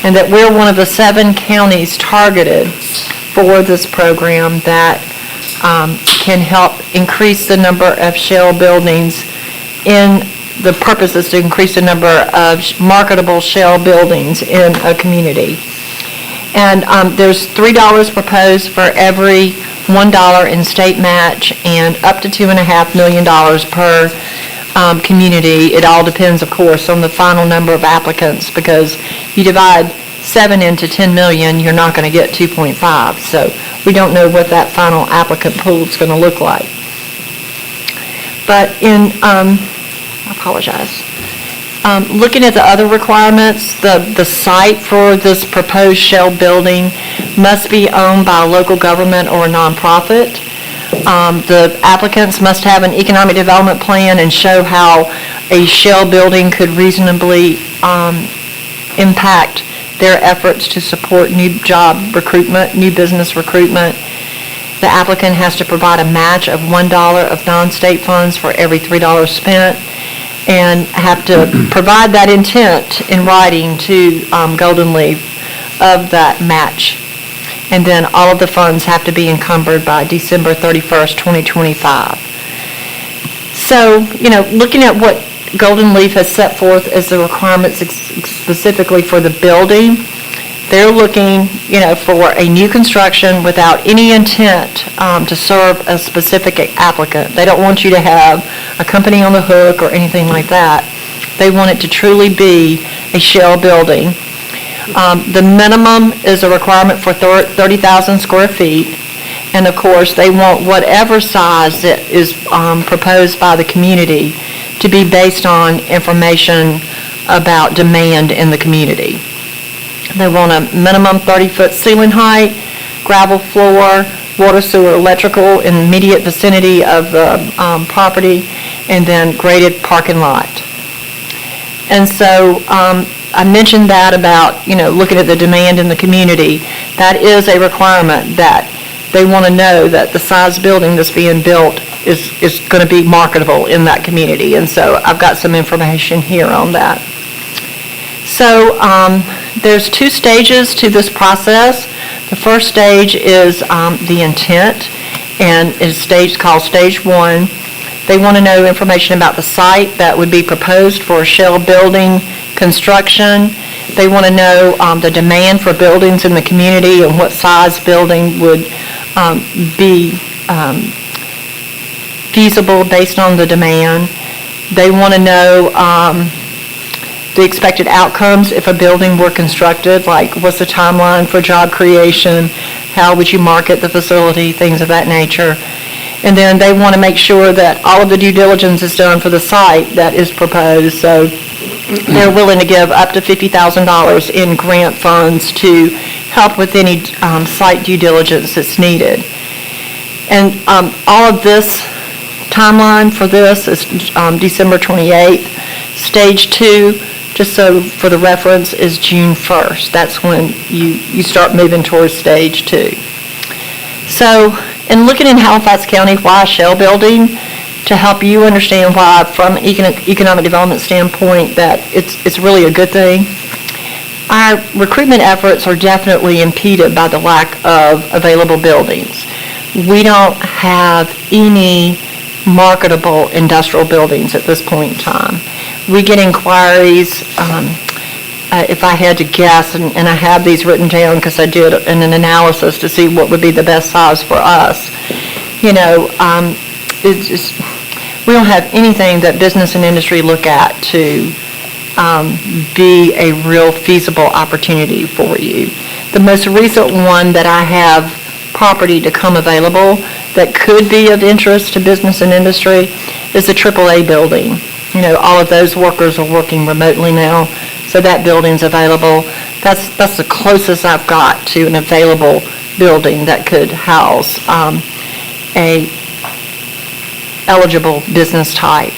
Speaker 11: and that we're one of the 7 counties targeted for this program that can help increase the number of shell buildings. The purpose is to increase the number of marketable shell buildings in a community. And there's $3 proposed for every $1 in state match, and up to $2.5 million per community. It all depends, of course, on the final number of applicants, because you divide 7 into 10 million, you're not going to get 2.5. So we don't know what that final applicant pool is going to look like. But I apologize. Looking at the other requirements, the site for this proposed shell building must be owned by a local government or a nonprofit. The applicants must have an economic development plan and show how a shell building could reasonably impact their efforts to support new job recruitment, new business recruitment. The applicant has to provide a match of $1 of non-state funds for every $3 spent, and have to provide that intent in writing to Golden Leaf of that match. And then all of the funds have to be encumbered by December 31st, 2025. So, looking at what Golden Leaf has set forth as the requirements specifically for the building, they're looking, for a new construction without any intent to serve a specific applicant. They don't want you to have a company on the hook or anything like that. They want it to truly be a shell building. The minimum is a requirement for 30,000 square feet. And of course, they want whatever size that is proposed by the community to be based on information about demand in the community. They want a minimum 30-foot ceiling height, gravel floor, water, sewer, electrical in the immediate vicinity of the property, and then graded parking lot. And so I mentioned that about, looking at the demand in the community. That is a requirement, that they want to know that the size building that's being built is going to be marketable in that community. And so I've got some information here on that. So there's 2 stages to this process. The first stage is the intent, and is called stage 1. They want to know information about the site that would be proposed for shell building construction. They want to know the demand for buildings in the community and what size building would be feasible based on the demand. They want to know the expected outcomes if a building were constructed, like what's the timeline for job creation, how would you market the facility, things of that nature. And then they want to make sure that all of the due diligence is done for the site that is proposed. So they're willing to give up to $50,000 in grant funds to help with any site due diligence that's needed. And all of this timeline for this is December 28th. Stage 2, just so for the reference, is June 1st. That's when you start moving towards stage 2. So, in looking in Halifax County, why shell building, to help you understand why, from an economic development standpoint, that it's really a good thing. Our recruitment efforts are definitely impeded by the lack of available buildings. We don't have any marketable industrial buildings at this point in time. We get inquiries, if I had to guess, and I have these written down because I did an analysis to see what would be the best size for us. It's just, we don't have anything that business and industry look at to be a real feasible opportunity for you. The most recent one that I have property to come available that could be of interest to business and industry is the AAA building. All of those workers are working remotely now, so that building's available. That's the closest I've got to an available building that could house a eligible business type.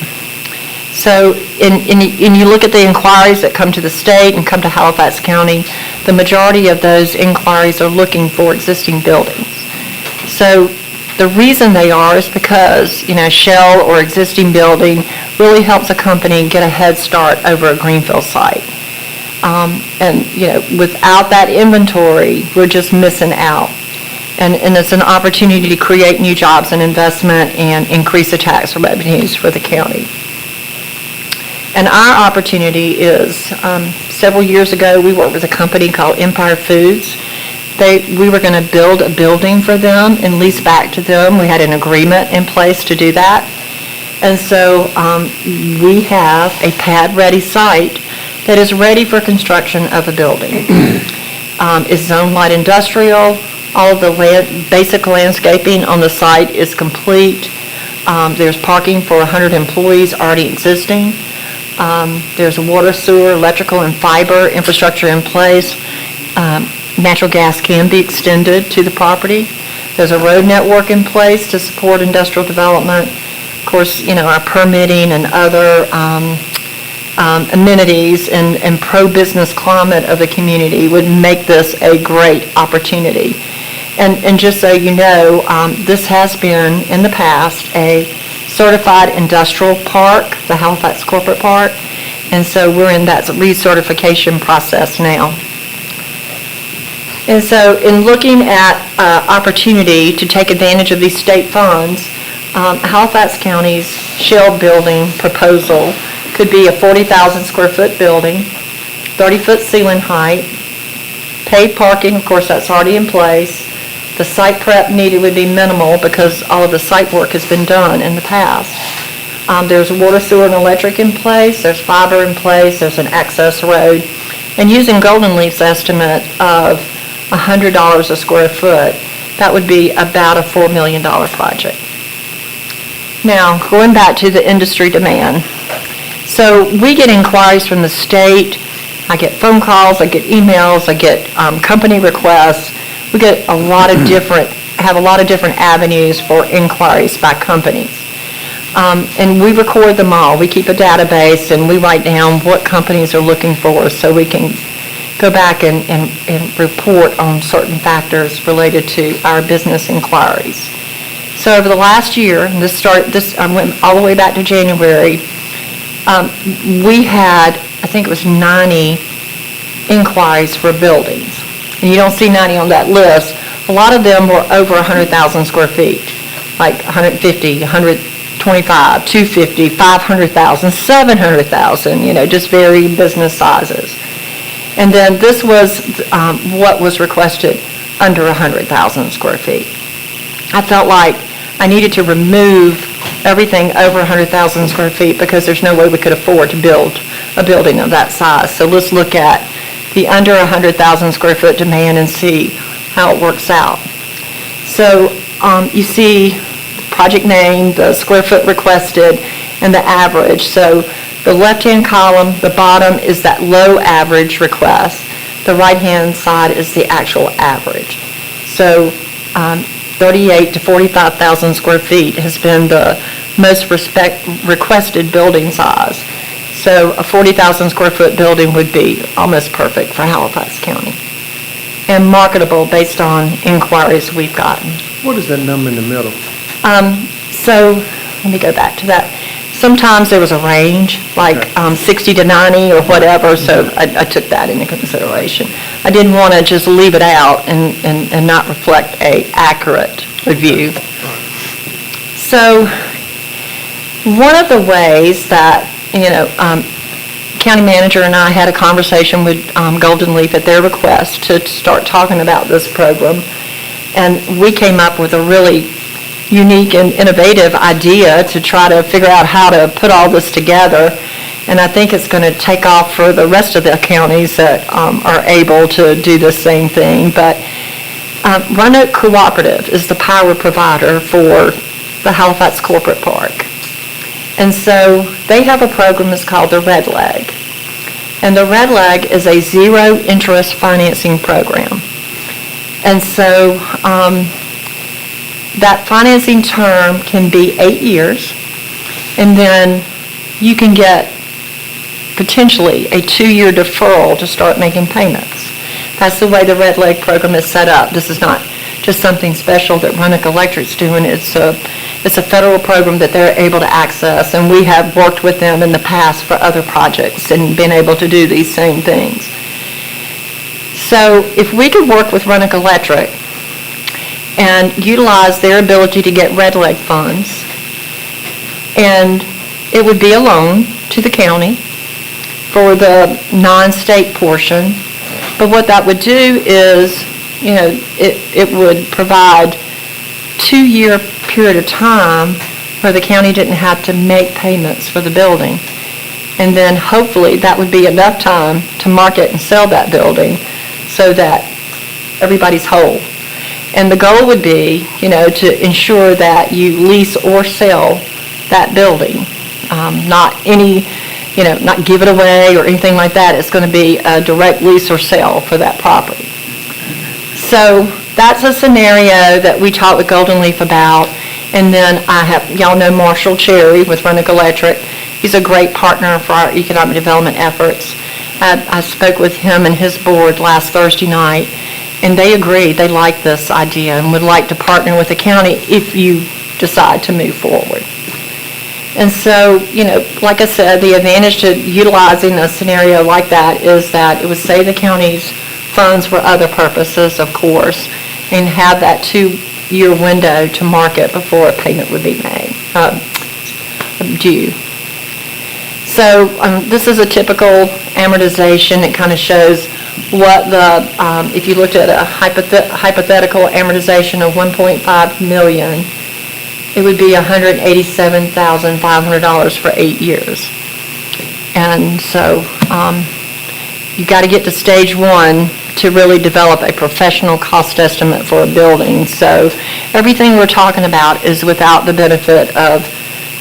Speaker 11: So, and you look at the inquiries that come to the state and come to Halifax County, the majority of those inquiries are looking for existing buildings. So the reason they are is because, shell or existing building really helps a company get a head start over a greenfield site. And, without that inventory, we're just missing out. And it's an opportunity to create new jobs and investment and increase the tax revenues for the county. And our opportunity is, several years ago, we worked with a company called Empire Foods. We were going to build a building for them and lease back to them. We had an agreement in place to do that. And so we have a pad-ready site that is ready for construction of a building. It's zone light industrial. All of the basic landscaping on the site is complete. There's parking for 100 employees already existing. There's water, sewer, electrical, and fiber infrastructure in place. Natural gas can be extended to the property. There's a road network in place to support industrial development. Of course, our permitting and other amenities and pro-business climate of the community would make this a great opportunity. And just so you know, this has been, in the past, a certified industrial park, the Halifax Corporate Park, and so we're in that recertification process now. And so in looking at opportunity to take advantage of these state funds, Halifax County's shell building proposal could be a 40,000 square foot building, 30-foot ceiling height, paid parking, of course, that's already in place. The site prep needed would be minimal because all of the site work has been done in the past. There's water, sewer, and electric in place. There's fiber in place. There's an access road. And using Golden Leaf's estimate of $100 a square foot, that would be about a $4 million project. Now, going back to the industry demand. So we get inquiries from the state. I get phone calls. I get emails. I get company requests. We get have a lot of different avenues for inquiries by companies. And we record them all. We keep a database and we write down what companies are looking for so we can go back and report on certain factors related to our business inquiries. So over the last year, I went all the way back to January, we had, I think it was 90 inquiries for buildings. And you don't see 90 on that list. A lot of them were over 100,000 square feet, like 150, 125, 250, 500,000, 700,000, just varying business sizes. And then this was what was requested under 100,000 square feet. I felt like I needed to remove everything over 100,000 square feet because there's no way we could afford to build a building of that size. So let's look at the under 100,000 square foot demand and see how it works out. So you see the project name, the square foot requested, and the average. So the left-hand column, the bottom is that low average request. The right-hand side is the actual average. So 38 to 45,000 square feet has been the most requested building size. So a 40,000 square foot building would be almost perfect for Halifax County and marketable based on inquiries we've gotten.
Speaker 6: What is that number in the middle?
Speaker 11: So let me go back to that. Sometimes there was a range, like 60 to 90 or whatever, so I took that into consideration. I didn't want to just leave it out and not reflect a accurate review. So one of the ways that, county manager and I had a conversation with Golden Leaf at their request to start talking about this program, and we came up with a really unique and innovative idea to try to figure out how to put all this together. And I think it's going to take off for the rest of the counties that are able to do the same thing. But Roanoke Cooperative is the power provider for the Halifax Corporate Park. And so they have a program that's called the Red Leg. And the Red Leg is a zero interest financing program. And so that financing term can be 8 years. And then you can get potentially a 2-year deferral to start making payments. That's the way the Red Leg program is set up. This is not just something special that Roanoke Electric's doing. It's a federal program that they're able to access, and we have worked with them in the past for other projects and been able to do these same things. So if we could work with Roanoke Electric and utilize their ability to get Red Leg funds, and it would be a loan to the county for the non-state portion. But what that would do is, it would provide 2-year period of time where the county didn't have to make payments for the building. And then hopefully that would be enough time to market and sell that building so that everybody's whole. And the goal would be, to ensure that you lease or sell that building. Not not give it away or anything like that. It's going to be a direct lease or sale for that property. So that's a scenario that we talked with Golden Leaf about. And then y'all know Marshall Cherry with Roanoke Electric. He's a great partner for our economic development efforts. I spoke with him and his board last Thursday night, and they agreed. They like this idea and would like to partner with the county if you decide to move forward. And so, like I said, the advantage to utilizing a scenario like that is that it would save the county's funds for other purposes, of course, and have that 2-year window to market before a payment would be made, due. So this is a typical amortization. It kind of shows what if you looked at a hypothetical amortization of $1.5 million, it would be $187,500 for 8 years. And so you've got to get to stage 1 to really develop a professional cost estimate for a building. So everything we're talking about is without the benefit of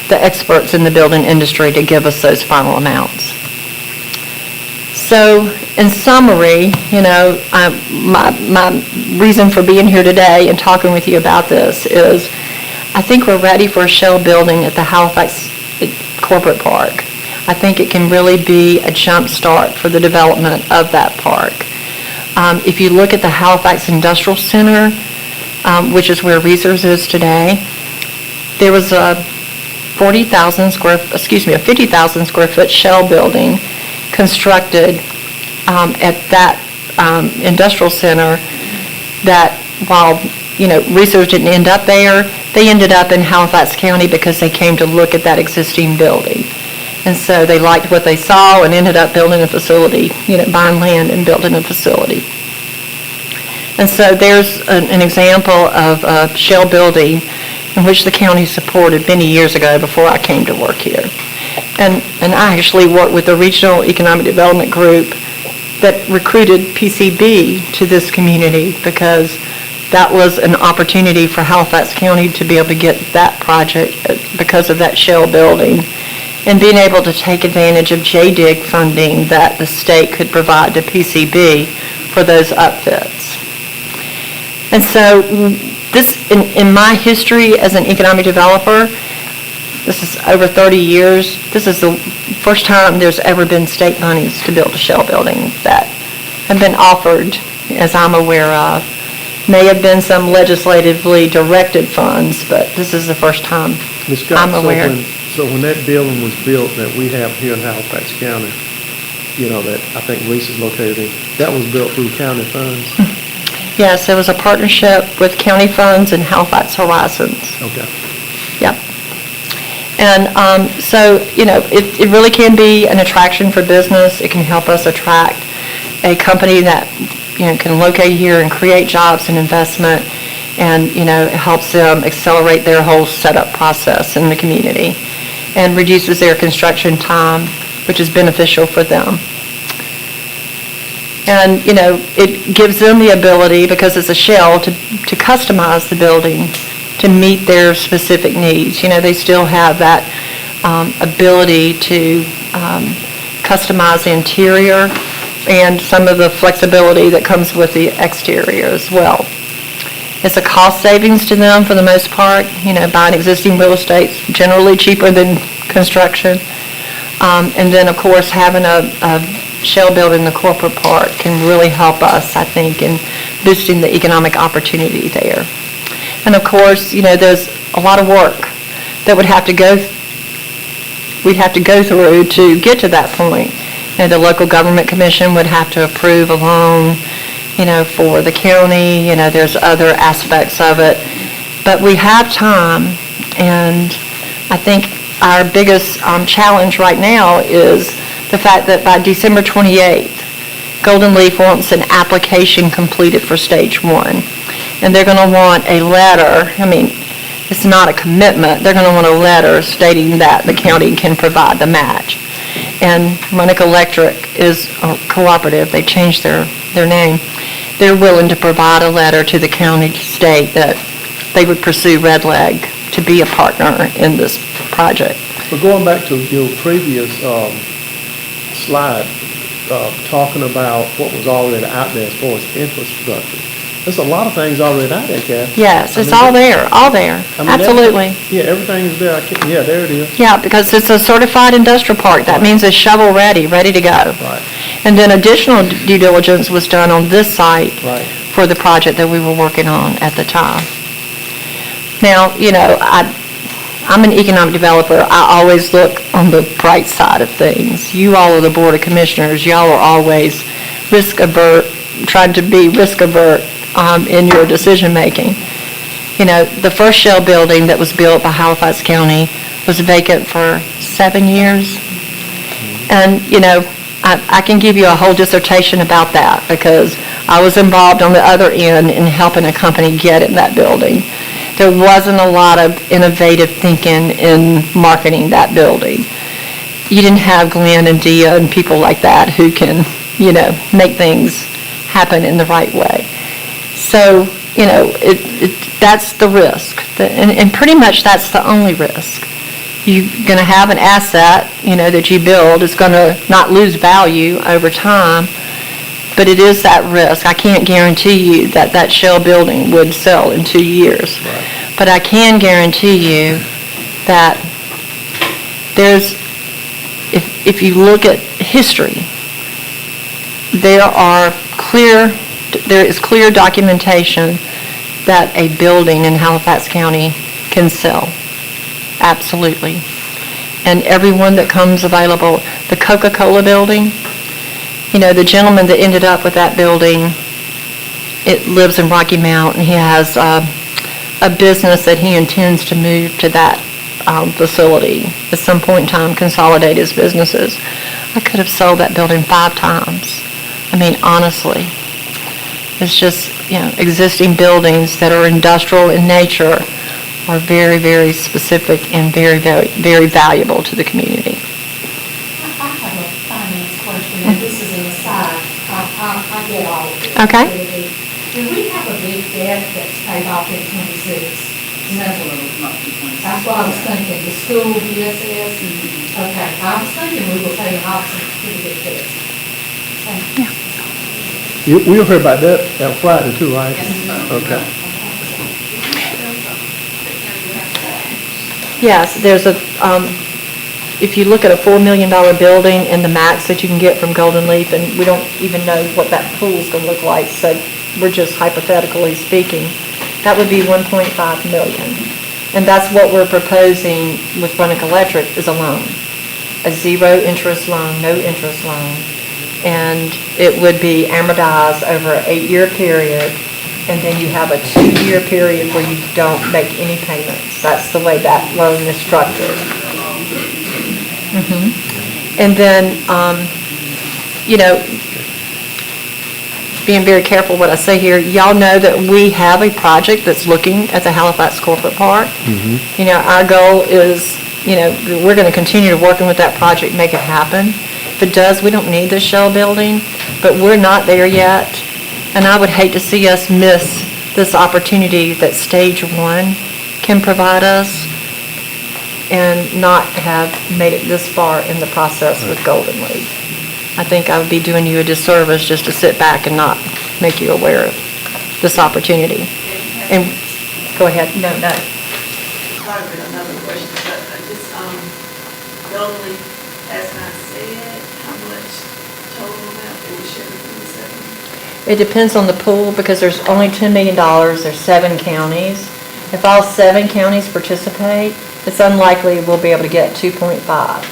Speaker 11: the experts in the building industry to give us those final amounts. So in summary, my reason for being here today and talking with you about this is I think we're ready for a shell building at the Halifax Corporate Park. I think it can really be a jump start for the development of that park. If you look at the Halifax Industrial Center, which is where Reesers is today, there was a 50,000 square foot shell building constructed at that industrial center that while Reesers didn't end up there, they ended up in Halifax County because they came to look at that existing building. And so they liked what they saw and ended up building a facility, buying land and building a facility. And so there's an example of a shell building in which the county supported many years ago before I came to work here. And I actually worked with the Regional Economic Development Group that recruited PCB to this community because that was an opportunity for Halifax County to be able to get that project because of that shell building and being able to take advantage of JDIG funding that the state could provide to PCB for those upfits. And so this, in my history as an economic developer, this is over 30 years, this is the first time there's ever been state monies to build a shell building that have been offered, as I'm aware of. May have been some legislatively directed funds, but this is the first time
Speaker 6: Ms. Scott,
Speaker 11: I'm aware.
Speaker 6: So when that building was built that we have here in Halifax County, that I think Reese is located in, that was built through county funds?
Speaker 11: Yes, there was a partnership with county funds and Halifax Horizons.
Speaker 6: Okay.
Speaker 11: Yep. And so, it really can be an attraction for business. It can help us attract a company that, can locate here and create jobs and investment, and, it helps them accelerate their whole setup process in the community and reduces their construction time, which is beneficial for them. And, it gives them the ability, because it's a shell, to customize the building to meet their specific needs. They still have that ability to customize the interior and some of the flexibility that comes with the exterior as well. It's a cost savings to them for the most part. Buying existing real estate is generally cheaper than construction. And then, of course, having a shell building in the corporate park can really help us, I think, in boosting the economic opportunity there. And of course, there's a lot of work that we'd have to go through to get to that point. The local government commission would have to approve a loan, for the county, there's other aspects of it. But we have time, and I think our biggest challenge right now is the fact that by December 28th, Golden Leaf wants an application completed for stage 1. And they're going to want a letter, it's not a commitment, they're going to want a letter stating that the county can provide the match. And Munich Electric is a cooperative, they changed their name. They're willing to provide a letter to the county to state that they would pursue Red Leg to be a partner in this project.
Speaker 6: But going back to your previous slide, talking about what was already out there as far as infrastructure, there's a lot of things already out there, Kathy.
Speaker 11: Yes, it's all there. Absolutely.
Speaker 6: Yeah, everything is there. Yeah, there it is.
Speaker 11: Yeah, because it's a certified industrial park. That means it's shovel-ready, ready to go.
Speaker 6: Right.
Speaker 11: And then additional due diligence was done on this site
Speaker 6: Right.
Speaker 11: for the project that we were working on at the time. Now, I'm an economic developer. I always look on the bright side of things. You all are the Board of Commissioners. Y'all are always trying to be risk-avert in your decision-making. The first shell building that was built by Halifax County was vacant for 7 years. And, I can give you a whole dissertation about that because I was involved on the other end in helping a company get in that building. There wasn't a lot of innovative thinking in marketing that building. You didn't have Glenn and Dia and people like that who can, make things happen in the right way. So, that's the risk. And pretty much that's the only risk. You're going to have an asset, that you build. It's going to not lose value over time, but it is that risk. I can't guarantee you that that shell building would sell in 2 years.
Speaker 6: Right.
Speaker 11: But I can guarantee you that if you look at history, there is clear documentation that a building in Halifax County can sell. Absolutely. And everyone that comes available, the Coca-Cola building, the gentleman that ended up with that building, it lives in Rocky Mount, and he has a business that he intends to move to that facility at some point in time, consolidate his businesses. I could have sold that building 5 times. Honestly. It's just, existing buildings that are industrial in nature are very, very specific and very, very, very valuable to the community.
Speaker 7: I have a finance question, and this is an aside. I get all of it.
Speaker 11: Okay.
Speaker 7: Do we have a big debt that's paid off in 26? That's what I was thinking, the school, DSS. Okay, I was thinking we were paying off some pretty big debts. Thank you.
Speaker 6: We'll hear about that on Friday too, right? Okay.
Speaker 11: Yes, there's if you look at a $4 million building and the max that you can get from Golden Leaf, and we don't even know what that pool's going to look like, so we're just hypothetically speaking, that would be $1.5 million. And that's what we're proposing with Munich Electric is a loan, a zero-interest loan, no-interest loan. And it would be amortized over an 8-year period, and then you have a 2-year period where you don't make any payments. That's the way that loan is structured. And then, being very careful what I say here, y'all know that we have a project that's looking at the Halifax Corporate Park. Our goal is, we're going to continue working with that project, make it happen. If it does, we don't need the shell building, but we're not there yet. And I would hate to see us miss this opportunity that Stage 1 can provide us and not have made it this far in the process with Golden Leaf. I think I would be doing you a disservice just to sit back and not make you aware of this opportunity. And, go ahead. No.
Speaker 4: Another question, but Golden Leaf has not said how much total amount they would share between the seven.
Speaker 11: It depends on the pool, because there's only $10 million, there's 7 counties. If all 7 counties participate, it's unlikely we'll be able to get 2.5.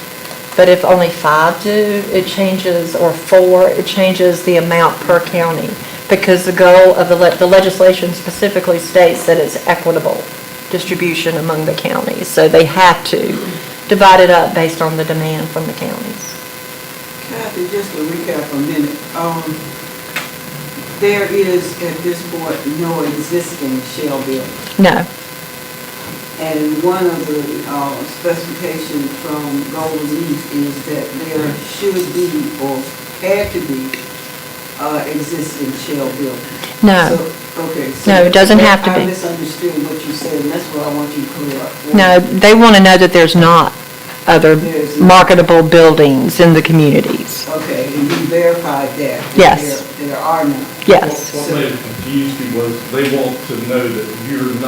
Speaker 11: But if only 5 do, it changes, or 4, it changes the amount per county, because the goal of the legislation specifically states that it's equitable distribution among the counties. So they have to divide it up based on the demand from the counties.
Speaker 4: Kathy, just to recap a minute, there is at this point no existing shell building.
Speaker 11: No.
Speaker 4: And one of the specifications from Golden Leaf is that there should be or had to be existing shell building.
Speaker 11: No.
Speaker 4: So, okay. So
Speaker 11: No, it doesn't have to
Speaker 4: I
Speaker 11: be.
Speaker 4: misunderstood what you said, and that's what I want you to clear up.
Speaker 11: No, they want to know that there's not other marketable buildings in the communities.
Speaker 4: Okay, and you verified that?
Speaker 11: Yes.
Speaker 4: There are none?
Speaker 11: Yes.
Speaker 1: What may have confused you was they want to know that you've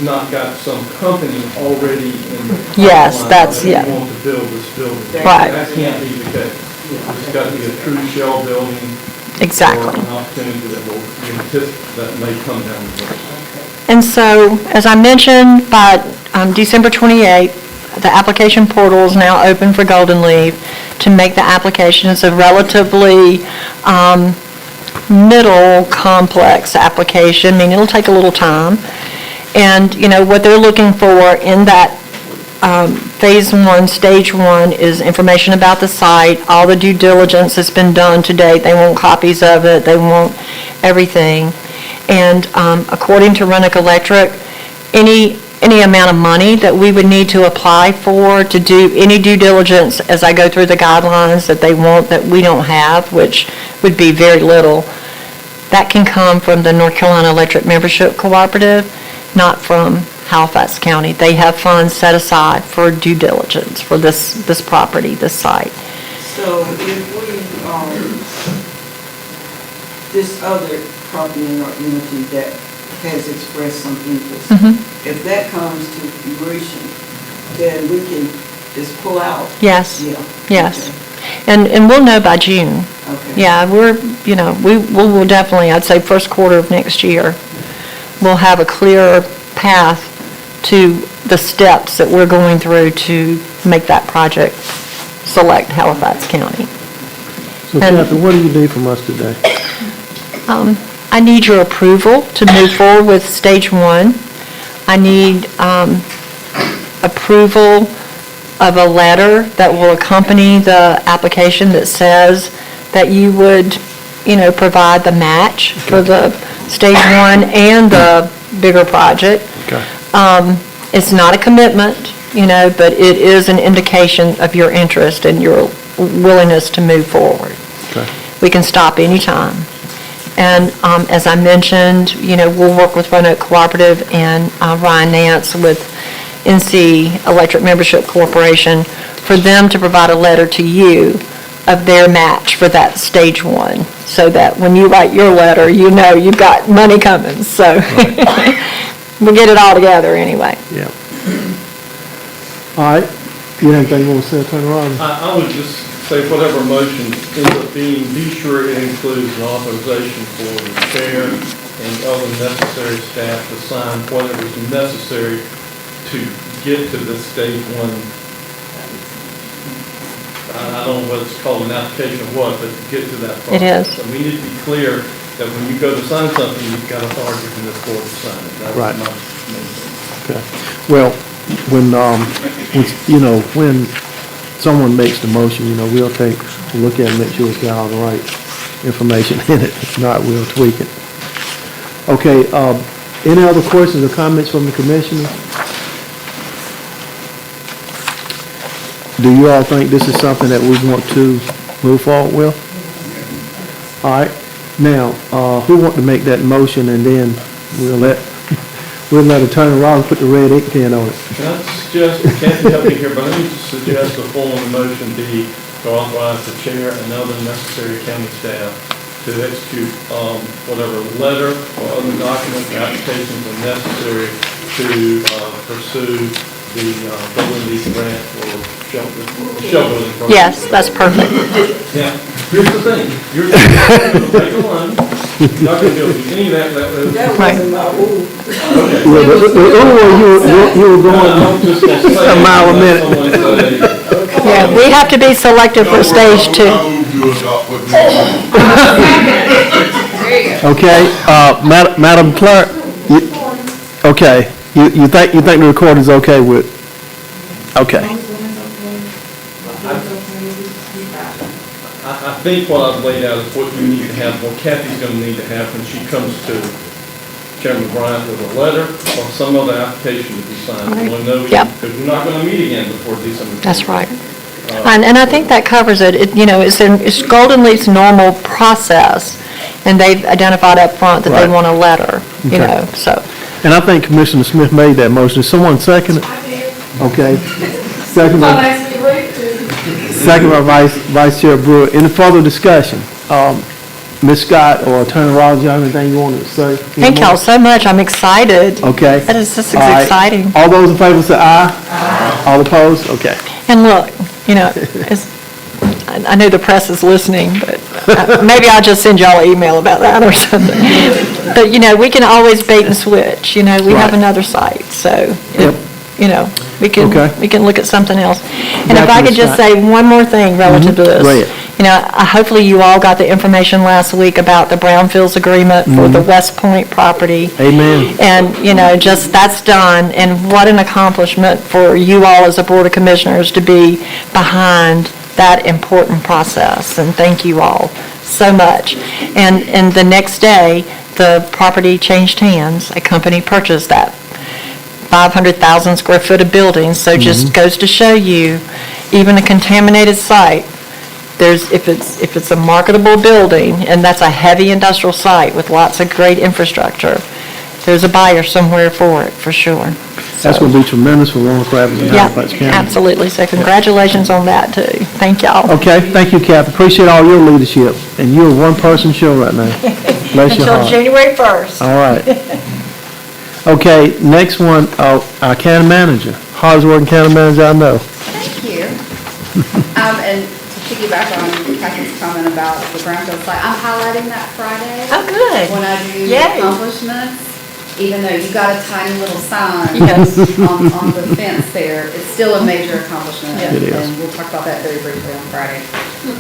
Speaker 1: not got some company already in the pipeline.
Speaker 11: Yes, that's, yeah.
Speaker 1: That want to build this building.
Speaker 11: Right.
Speaker 1: That can't be the case. It's got to be a true shell building.
Speaker 11: Exactly.
Speaker 1: Or an opportunity that may come down the road.
Speaker 11: And so, as I mentioned, by December 28th, the application portal is now open for Golden Leaf to make the application. It's a relatively middle complex application, meaning it'll take a little time. And, you know, what they're looking for in that Phase 1, Stage 1 is information about the site, all the due diligence that's been done to date. They want copies of it, they want everything. And according to Rennick Electric, any amount of money that we would need to apply for to do any due diligence, as I go through the guidelines that they want that we don't have, which would be very little, that can come from the North Carolina Electric Membership Cooperative, not from Halifax County. They have funds set aside for due diligence for this property, this site.
Speaker 4: So if we, this other property or entity that has expressed some interest, if that comes to fruition, then we can just pull out?
Speaker 11: Yes.
Speaker 4: Yeah.
Speaker 11: Yes.
Speaker 4: Okay.
Speaker 11: And we'll know by June.
Speaker 4: Okay.
Speaker 11: Yeah, we will definitely, I'd say first quarter of next year, we'll have a clearer path to the steps that we're going through to make that project select Halifax County.
Speaker 6: So Kathy, what do you need from us today?
Speaker 11: I need your approval to move forward with Stage 1. I need approval of a letter that will accompany the application that says that you would, provide the match for the Stage 1 and the bigger project.
Speaker 6: Okay.
Speaker 11: It's not a commitment, but it is an indication of your interest and your willingness to move forward.
Speaker 6: Okay.
Speaker 11: We can stop anytime. And as I mentioned, we'll work with Roanoke Cooperative and Ryan Nance with NC Electric Membership Corporation for them to provide a letter to you of their match for that Stage 1, so that when you write your letter, you know you've got money coming. So we'll get it all together anyway.
Speaker 6: Yeah. All right. You have anything you want to say, Attorney Rogers?
Speaker 1: I would just say whatever motion ends up being, be sure it includes an authorization for the chair and other necessary staff to sign whatever is necessary to get to the Stage 1. I don't know whether it's called an application or what, but to get to that process.
Speaker 11: It is.
Speaker 1: So we need to be clear that when you go to sign something, you've got authority from this board to sign it. That was
Speaker 6: Right.
Speaker 1: my main thing.
Speaker 6: Okay. Well, when someone makes the motion, we'll take a look at it and make sure it's got all the right information in it. If not, we'll tweak it. Okay, any other questions or comments from the commissioners? Do you all think this is something that we want to move forward with? All right. Now, who want to make that motion, and then we'll let Attorney Rollins put the red ink pen on it.
Speaker 1: Can I suggest, Kathy help me here, but let me just suggest the form of the motion be to authorize the chair and other necessary county staff to execute whatever letter or other documents or applications are necessary to pursue the Golden Leaf grant for shelter program.
Speaker 11: Yes, that's perfect.
Speaker 1: Now, here's the thing, you're take a loan, you're not gonna be able to do any of that.
Speaker 4: That wasn't my ooh.
Speaker 1: Okay.
Speaker 6: You were going a mile a minute.
Speaker 11: Yeah, we have to be selective for stage 2.
Speaker 6: Okay, Madam Clerk, okay, you think the recording's okay with, okay.
Speaker 1: I think what I've laid out is what you need to have, what Kathy's gonna need to have when she comes to Chairman Bryant with a letter or some other application to be signed.
Speaker 11: Right.
Speaker 1: We'll know,
Speaker 11: Yep.
Speaker 1: because we're not gonna meet again before December.
Speaker 11: That's right. And I think that covers it. It's Golden Leaf's normal process, and they've identified up front that they
Speaker 6: Right.
Speaker 11: want a letter,
Speaker 6: Okay.
Speaker 11: so.
Speaker 6: And I think Commissioner Smith made that motion. Is someone second it? Okay. Second by Vice Chair Brewer. Any further discussion? Ms. Scott or Attorney Rollins, you have anything you wanted to say?
Speaker 11: Thank y'all so much. I'm excited.
Speaker 6: Okay.
Speaker 11: That is just
Speaker 6: All right.
Speaker 11: exciting.
Speaker 6: All those in favor say aye. Aye. All opposed? Okay.
Speaker 11: And look, I know the press is listening, but maybe I'll just send y'all an email about that or something. But, we can always bait and switch, we have
Speaker 6: Right.
Speaker 11: another site, so,
Speaker 6: Yep.
Speaker 11: we
Speaker 6: Okay.
Speaker 11: can look at something else. And if
Speaker 6: Gotcha,
Speaker 11: I could
Speaker 6: Ms.
Speaker 11: just
Speaker 6: Scott.
Speaker 11: say one more thing relative to this.
Speaker 6: Go ahead.
Speaker 11: Hopefully you all got the information last week about the Brownfields agreement for the West Point property.
Speaker 6: Amen.
Speaker 11: And, just that's done, and what an accomplishment for you all as a Board of Commissioners to be behind that important process, and thank you all so much. And the next day, the property changed hands. A company purchased that 500,000 square foot of buildings, so just goes to show you, even a contaminated site, if it's a marketable building, and that's a heavy industrial site with lots of great infrastructure, there's a buyer somewhere for it, for sure.
Speaker 6: That's going to be tremendous for Roanoke Rapids and
Speaker 11: Yeah,
Speaker 6: Halifax County.
Speaker 11: absolutely. So congratulations on that, too. Thank y'all.
Speaker 6: Okay, thank you, Kathy. Appreciate all your leadership. And you're a one-person show right now. Bless your
Speaker 11: Until
Speaker 6: heart.
Speaker 11: January 1st.
Speaker 6: All right. Okay, next one, our county manager. Hardest working county manager I know.
Speaker 10: Thank you. And to piggyback on Kathy's comment about the Brownfield site, I'm highlighting that Friday.
Speaker 11: Oh, good.
Speaker 10: When I do
Speaker 11: Yay.
Speaker 10: accomplishments, even though you got a tiny little sign
Speaker 11: Yes.
Speaker 10: on the fence there, it's still a major accomplishment.
Speaker 6: It is.
Speaker 10: And we'll talk about that very briefly on Friday.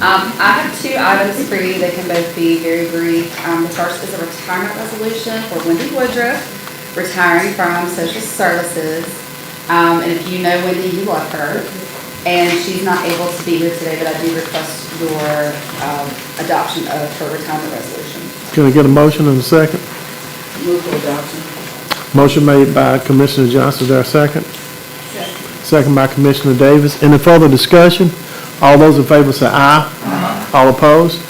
Speaker 10: I have 2 items for you. They can both be very brief. The first is a retirement resolution for Wendy Woodruff, retiring from social services. And if you know Wendy, you love her. And she's not able to be here today, but I do request your adoption of her retirement resolution.
Speaker 6: Can I get a motion and a second?
Speaker 4: Move for adoption.
Speaker 6: Motion made by Commissioner Johnson, is there a second? Second by Commissioner Davis. Any further discussion? All those in favor say aye. All opposed?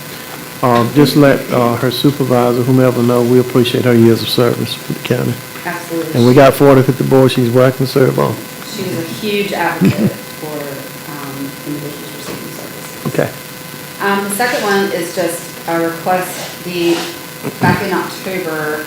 Speaker 6: Just let her supervisor, whomever know, we appreciate her years of service for the county.
Speaker 10: Absolutely.
Speaker 6: And we got 4050 boards she's welcome to serve on.
Speaker 10: She was a huge advocate for individuals receiving services.
Speaker 6: Okay.
Speaker 10: The second one is just a request. Back in October,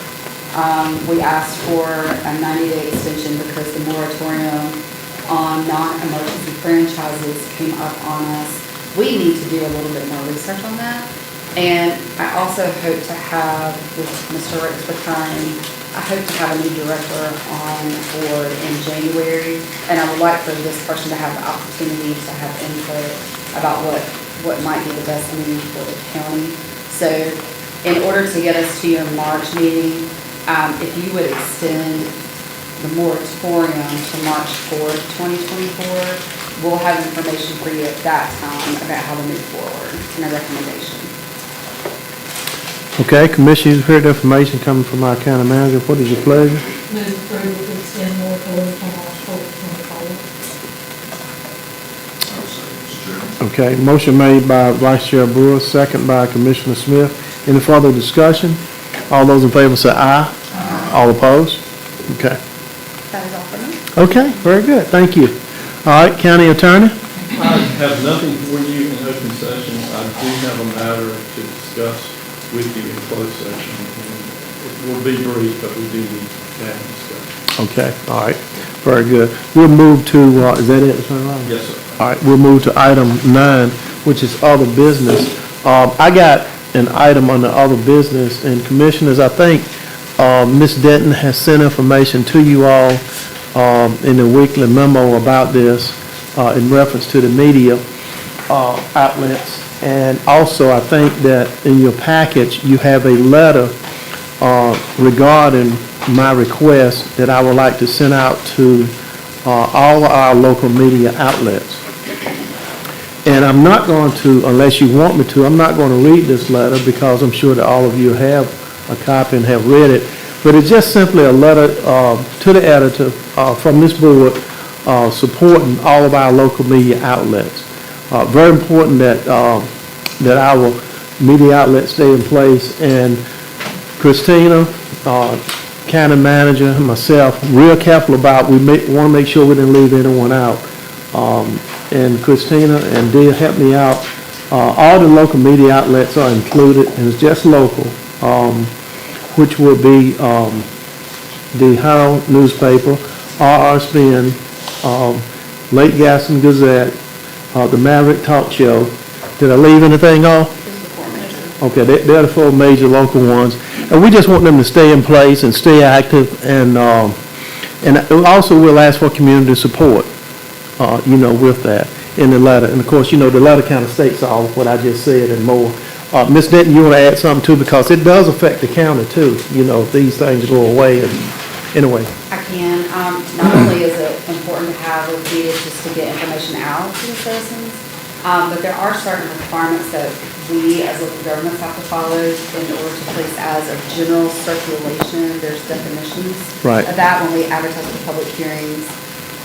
Speaker 10: we asked for a 90-day extension because the moratorium on non-emergency franchises came up on us. We need to do a little bit more research on that. And I also hope to have, with Mr. Ricks retiring, I hope to have a new director on board in January. And I would like for this person to have the opportunity to have input about what might be the best move for the county. So in order to get us to your March meeting, if you would extend the moratorium to March 4th, 2024, we'll have information for you at that time about how to move forward and a recommendation.
Speaker 6: Okay, Commissioner, you've heard the information coming from our county manager. What is your pleasure?
Speaker 7: Move approval to extend moratorium on March 4th, 2024.
Speaker 6: Okay, motion made by Vice Chair Brewer, second by Commissioner Smith. Any further discussion? All those in favor say aye. All opposed? Okay.
Speaker 10: That is all for me.
Speaker 6: Okay, very good. Thank you. All right, County Attorney?
Speaker 1: I have nothing for you in open session. I do have a matter to discuss with you in closed session. It will be brief, but we do need to have a discussion.
Speaker 6: Okay, all right, very good. We'll move to, is that it?
Speaker 1: Yes, sir.
Speaker 6: All right, we'll move to item 9, which is other business. I got an item on the other business, and Commissioners, I think Ms. Denton has sent information to you all in the weekly memo about this in reference to the media outlets. And also, I think that in your package, you have a letter regarding my request that I would like to send out to all our local media outlets. And I'm not going to, unless you want me to, I'm not going to read this letter because I'm sure that all of you have a copy and have read it. But it's just simply a letter to the editor from this board supporting all of our local media outlets. Very important that that our media outlets stay in place. And Christina, county manager, and myself, real careful about, we want to make sure we didn't leave anyone out. And Christina and Dee help me out. All the local media outlets are included, and it's just local, which will be the Herald newspaper, RRSPN, Lake Gaston Gazette, the Maverick Talk Show. Did I leave anything off? Okay, they're the 4 major local ones, and we just want them to stay in place and stay active, and also we'll ask for community support, with that in the letter. And of course, the letter kind of states all of what I just said and more. Ms. Denton, you want to add something too, because it does affect the county too, if these things go away. And anyway.
Speaker 10: I can. Not only is it important to have reviews just to get information out to the citizens, but there are certain requirements that we as local governments have to follow in order to place as a general circulation. There's definitions
Speaker 6: Right.
Speaker 10: of that when we advertise at public hearings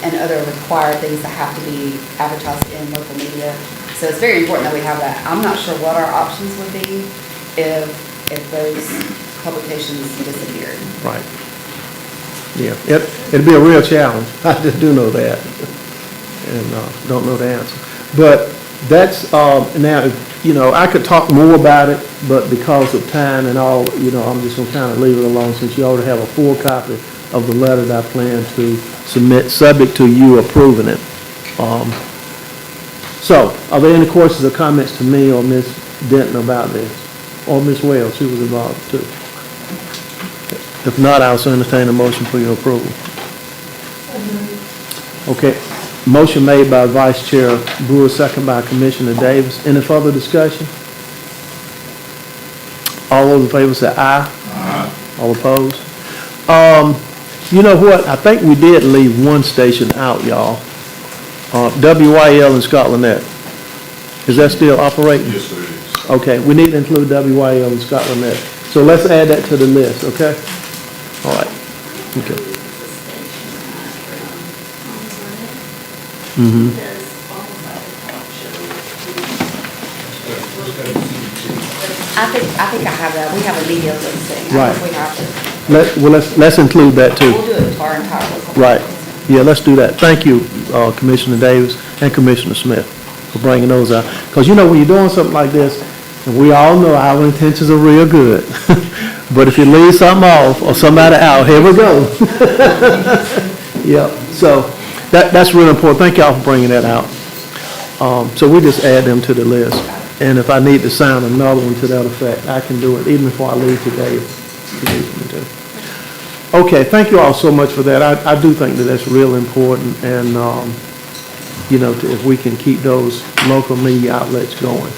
Speaker 10: and other required things that have to be advertised in local media. So it's very important that we have that. I'm not sure what our options would be if those publications disappeared.
Speaker 6: Right. Yeah, it'd be a real challenge. I just do know that, and don't know the answer. But that's now. I could talk more about it, but because of time and all, I'm just gonna kind of leave it alone since you already have a full copy of the letter that I plan to submit, subject to you approving it. So, are there any questions or comments to me or Ms. Denton about this? Or Ms. Wells, she was involved too. If not, I'll entertain a motion for your approval. Okay, motion made by Vice Chair Brewer, second by Commissioner Davis. Any further discussion? All those in favor say aye. Aye. All opposed? You know what? I think we did leave one station out, y'all. WYL in Scotland Net. Is that still operating?
Speaker 5: Yes, sir, it is.
Speaker 6: Okay, we need to include WYL in Scotland Net. So let's add that to the list, okay? All right. Okay. Mm-hmm.
Speaker 10: I think I have that. We have a media listing.
Speaker 6: Right.
Speaker 10: I think we have to.
Speaker 6: Let's include that too.
Speaker 10: We'll do it to our entire local.
Speaker 6: Right. Yeah, let's do that. Thank you, Commissioner Davis and Commissioner Smith for bringing those out. Because when you're doing something like this, and we all know our intentions are real good. But if you leave something off or somebody out, here we go. Yep. So that's really important. Thank y'all for bringing that out. So we just add them to the list. And if I need to sign another one to that effect, I can do it even before I leave today if you need me to. Okay, thank you all so much for that. I do think that that's real important, and, if we can keep those local media outlets going.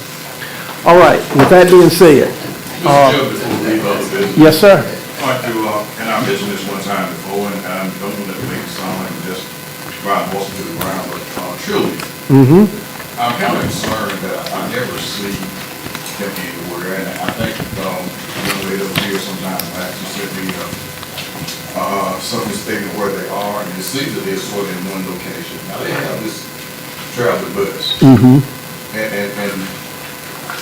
Speaker 6: All right, with that being said.
Speaker 5: Mr. Joe, before we leave other business.
Speaker 6: Yes, sir.
Speaker 5: I'd like to, and I mentioned this one time before, and I don't want to make it sound like just riding horses to the ground, but truly,
Speaker 6: Mm-hmm.
Speaker 5: I'm kind of concerned that I never see them anywhere, and I think, young lady over here sometime back, she sent me, something stating where they are, and it seems that they're sort of in one location. Now, they have this travel bus,
Speaker 6: Mm-hmm.
Speaker 5: and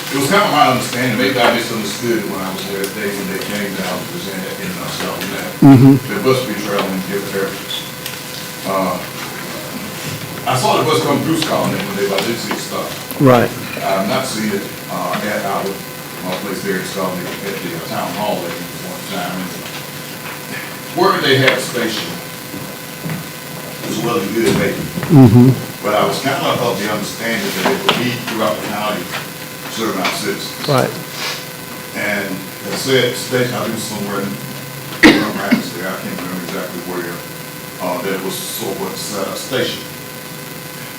Speaker 5: it was kind of my understanding, maybe I misunderstood it when I was there that day when they came down to present it in Scotland Net.
Speaker 6: Mm-hmm.
Speaker 5: The bus will be traveling in different areas. I saw the bus come through Scotland Net one day, but I didn't see it stop.
Speaker 6: Right.
Speaker 5: I've not seen it at our place there in Scotland at the town hall at one time. And where they have a station is well and good, maybe. But I was kind of of the understanding that it would be throughout the county, serving our citizens.
Speaker 6: Right.
Speaker 5: And as I said, station, I think somewhere in Halifax there, I can't remember exactly where, that was sort of a station.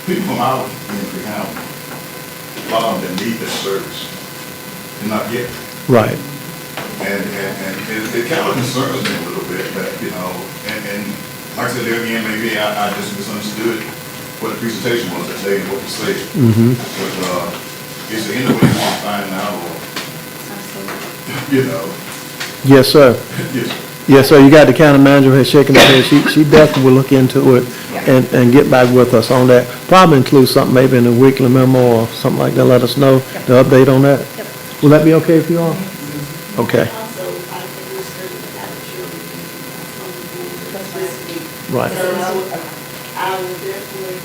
Speaker 5: People from our end of the county, a lot of them that need this service, cannot get it.
Speaker 6: Right.
Speaker 5: And it kind of concerns me a little bit that, you know, and like I said, there again, maybe I just misunderstood what the presentation was that day and what was said. But, is there any way you can find out, or, you know?
Speaker 6: Yes, sir.
Speaker 5: Yes.
Speaker 6: Yes, sir, you got the county manager here shaking her head. She definitely will look into it and get back with us on that. Probably include something maybe in the weekly memo or something like that, let us know the update on that. Will that be okay with you all? Okay. Right.
Speaker 4: I will definitely,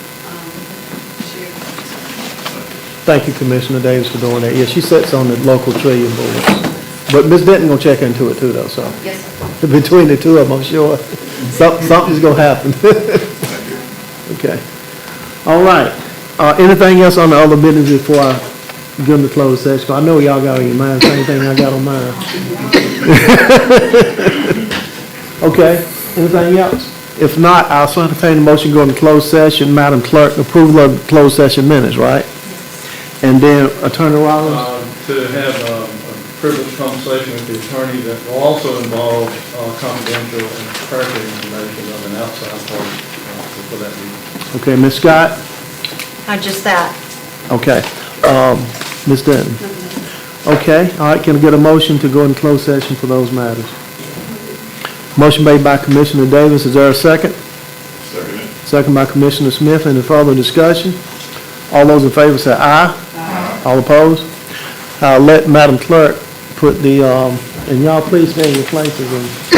Speaker 4: share.
Speaker 6: Thank you, Commissioner Davis, for doing that. Yeah, she sits on the local trillion board. But Ms. Denton gonna check into it too, though, so.
Speaker 10: Yes, sir.
Speaker 6: Between the two of them, I'm sure something's gonna happen. Okay. All right. Anything else on the other business before I go into closed session? 'Cause I know y'all got on your mind, same thing I got on mine. Okay, anything else? If not, I'll entertain a motion to go into closed session. Madam Clerk, approval of the closed session minutes, right? And then Attorney Rollins?
Speaker 1: To have a privileged conversation with the attorney that will also involve confidential and proprietary information of an outside party for that meeting.
Speaker 6: Okay, Ms. Scott?
Speaker 11: Just that.
Speaker 6: Okay. Ms. Denton? Okay, all right, can I get a motion to go in closed session for those matters? Motion made by Commissioner Davis, is there a second?
Speaker 5: Second.
Speaker 6: Second by Commissioner Smith, any further discussion? All those in favor say aye. Aye. All opposed? I'll let Madam Clerk put the, and y'all please stay in your places and